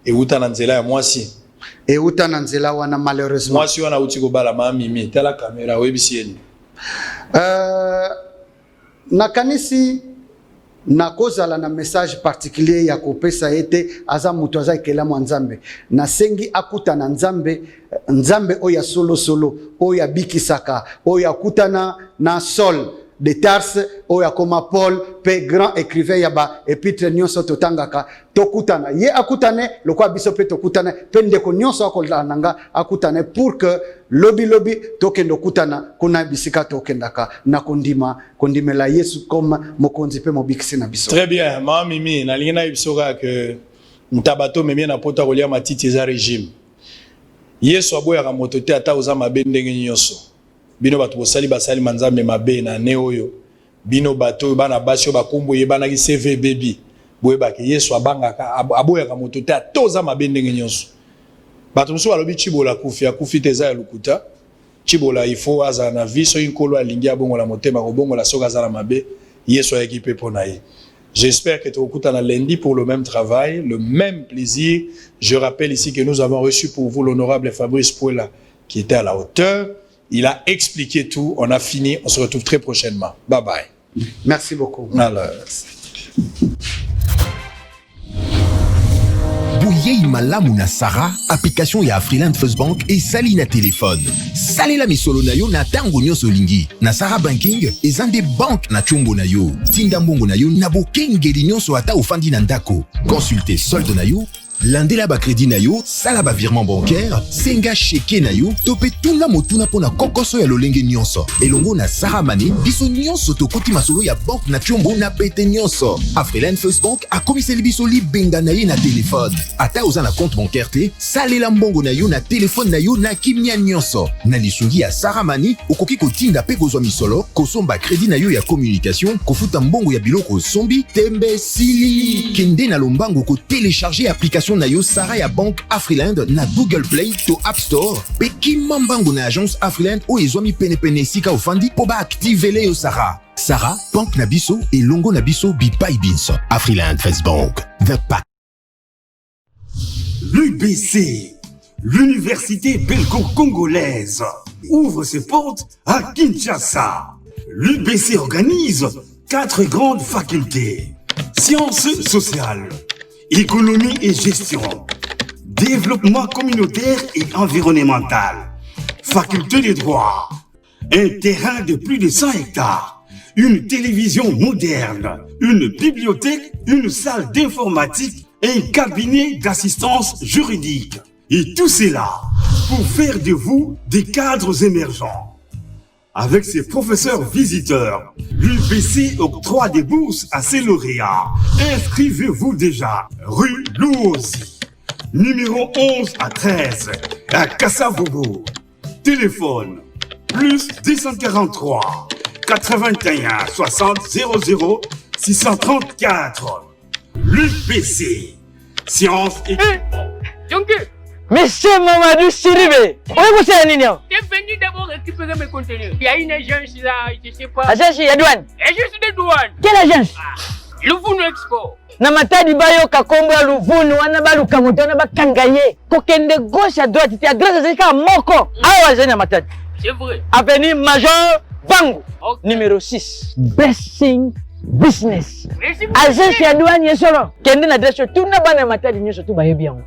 e uta na nzela ya mwasi et uta na nzela wana malheureusement mwasi wana uti ko bala ma mimi tala caméra webisieni na kanisi na kozala na message particulier ya kopesa ete aza mutu aza ekelamu nzambe na sengi akutana nzambe oyo ya solo oyo abikisaka oyo akutana na Saul de Tarse oyo akoma Paul pe grand écrivain ya ba épître nyonso totangaka tokutana ye akutane lokwa biso pe tokutana pe ndeko nyonso akolananga akutane pour que lobi tokendo kutana kuna bisika tokendaka na kondimela Yesu comme mokonzi pe mobikisi na biso. Très bien, ma mimi na lingina ibisoka que mtabato memie na pota kolia matiti za régime. Yesu aboyaka moto te ata oza mabe ndenge nyonso. Bino bato bosali basali manzambe mabe na ne oyo. Bino bato bana basi bakumbu yebana ki CV baby. Boyebaka Yesu abangaka aboyaka moto te ata oza mabe ndenge nyonso. Bato musu balobi chibola kufi teza ya lukuta. Chibola ifo aza na viso inkolo alingi abongo la motema kobongo la soka za la mabe. Yesu a équipé pour naïe. J'espère que tu as lundi pour le même travail, le même plaisir. Je rappelle ici que nous avons reçu pour vous l'honorable Fabrice Pouela qui était à la hauteur. Il a expliqué tout. On a fini. On se retrouve très prochainement. Bye bye. Merci beaucoup. Alors. Bouyei malamu na Sarah, application ya Freeland First Bank et sali na téléphone. Salela misolo na yo na tango nyonso lingi. Na Sarah Banking, ezande bank na chombo na yo. Tinda mbongo na yo na bokengeli nyonso ata ofandi na ndako. Consultez solde na yo, landela ba crédit na yo, sala ba virement bancaire, senga cheke na yo, topé tuna motuna pona kokoso ya lolenge nyonso. Elongo na Sarah Money, biso nyonso tokoti masolo ya bank na chombo na pete nyonso. A Freeland First Bank, a komiseli biso li benga na ye na téléphone. Ata oza na compte bancaire te, salela mbongo na yo na téléphone na yo na kimia nyonso. Na lisungi ya Sarah Money, okoki kotinda pe kozwa misolo, kosomba crédit na yo ya communication, kofuta mbongo ya biloko sombi, tembe sili. Kende na lombango ko télécharger application na yo Sarah ya Bank Afriland na Google Play to App Store. Pe kimambango na agence Afriland o ezwami pene sika ofandi po ba activele yo Sarah. Sarah, Bank na biso et longo na biso bipai binso. Afriland First Bank. The Pack. L'UBC, l'université belgo-congolaise, ouvre ses portes à Kinshasa. L'UBC organise 4 grandes facultés. Sciences sociales, économie et gestion, développement communautaire et environnemental, faculté de droit, un terrain de plus de 100 hectares, une télévision moderne, une bibliothèque, une salle d'informatique, un cabinet d'assistance juridique. Et tout cela pour faire de vous des cadres émergents. Avec ses professeurs visiteurs, l'UBC octroie des bourses à ses lauréats. Inscrivez-vous déjà, rue Louosi, numéro 11 à 13, à Kassavogo. Téléphone, plus 243 81 60 00 634. L'UBC, science et... Monsieur Mamadou Siribe, où est-ce que c'est Nino? T'es venu d'abord récupérer mes contenus. Il y a une agence là, je sais pas. Agence ya douane? Agence de douane. Quelle agence? Louvunu Expo. Na matadi bayo kakombo ya Louvunu wana baluka moto wana bakangaye. Kokende gauche à droite, à droite c'est moko. Awa zeni na matadi. C'est vrai. Avenue Major Bango, numéro 6. Blessing Business. Agence ya douane yesolo. Kende na adresse tout na bana matadi nyoso tout bayebi yango.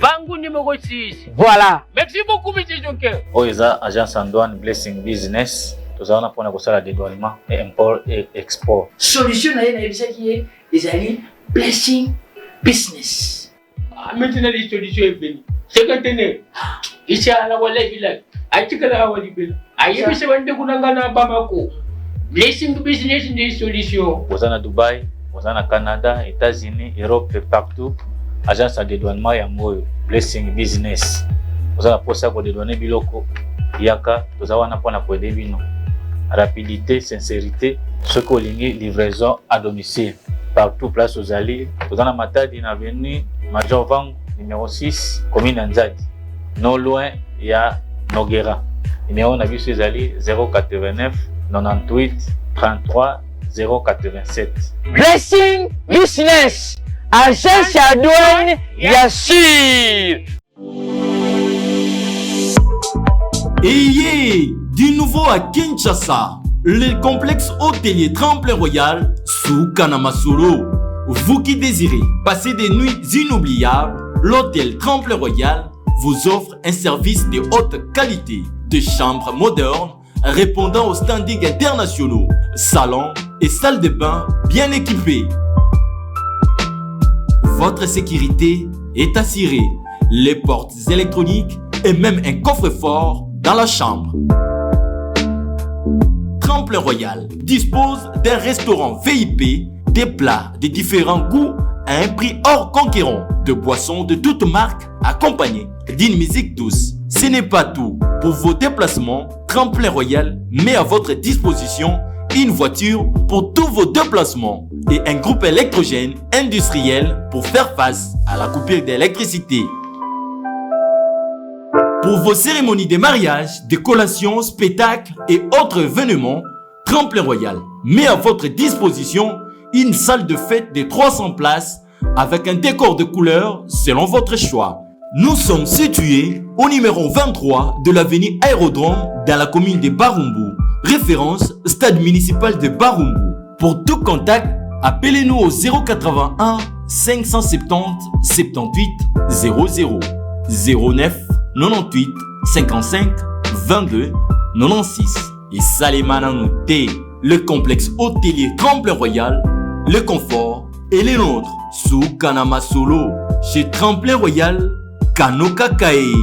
Bango numéro 6. Voilà. Merci beaucoup, M. Jonker. Oeza, agence en douane Blessing Business. Nous avons pour la dédouanement et import et export. Solution na yebisa qui est ezali Blessing Business. Maintenant les solutions est venue. C'est quand tenez. Ici à la wala village. Atikala awali bela. Ayebisa bande kunangana Bamako. Blessing Business des solutions. Vous en à Dubaï, vous en à Canada, États-Unis, Europe et partout. Agence de dédouanement ya moyo Blessing Business. Vous avez posé pour dédouaner biloko yaka, vous avez na pour aider bino. Rapidité, sincérité, ce que livraison à domicile. Partout place aux alliés. Vous avez matadi na avenue Major Vang numéro 6, commune Nzadi. Non loin il y a Noguera. Numéro na biso ezali 089 98 33 087. Blessing Business. Agence à douane, Yassir. Ayez du nouveau à Kinshasa. le complexe hôtelier Tremplin Royal sous Kanamasolo. Vous qui désirez passer des nuits inoubliables, l'hôtel Tremplin Royal vous offre un service de haute qualité, de chambres modernes répondant aux standings internationaux, salons et salles de bain bien équipées. Votre sécurité est assurée, les portes électroniques et même un coffre-fort dans la chambre. Tremplin Royal dispose d'un restaurant VIP, des plats de différents goûts à un prix hors conquérant, de boissons de toutes marques accompagnées d'une musique douce. Ce n'est pas tout. Pour vos déplacements, Tremplin Royal met à votre disposition une voiture pour tous vos déplacements et un groupe électrogène industriel pour faire face à la coupure d'électricité. Pour vos cérémonies de mariage, de collations, spectacles et autres événements, Tremplin Royal met à votre disposition une salle de fête de 300 places avec un décor de couleurs selon votre choix. Nous sommes situés au numéro 23 de l'avenue Aérodrome dans la commune de Barumbu. Référence stade municipal de Barumbu. Pour tout contact, appelez-nous au 081 570 78 00 09 98 55 22 96. Et Salimana Nouté, le complexe hôtelier Tremplin Royal, le confort et les nôtres sous Kanamasolo chez Tremplin Royal Kanoka Kae.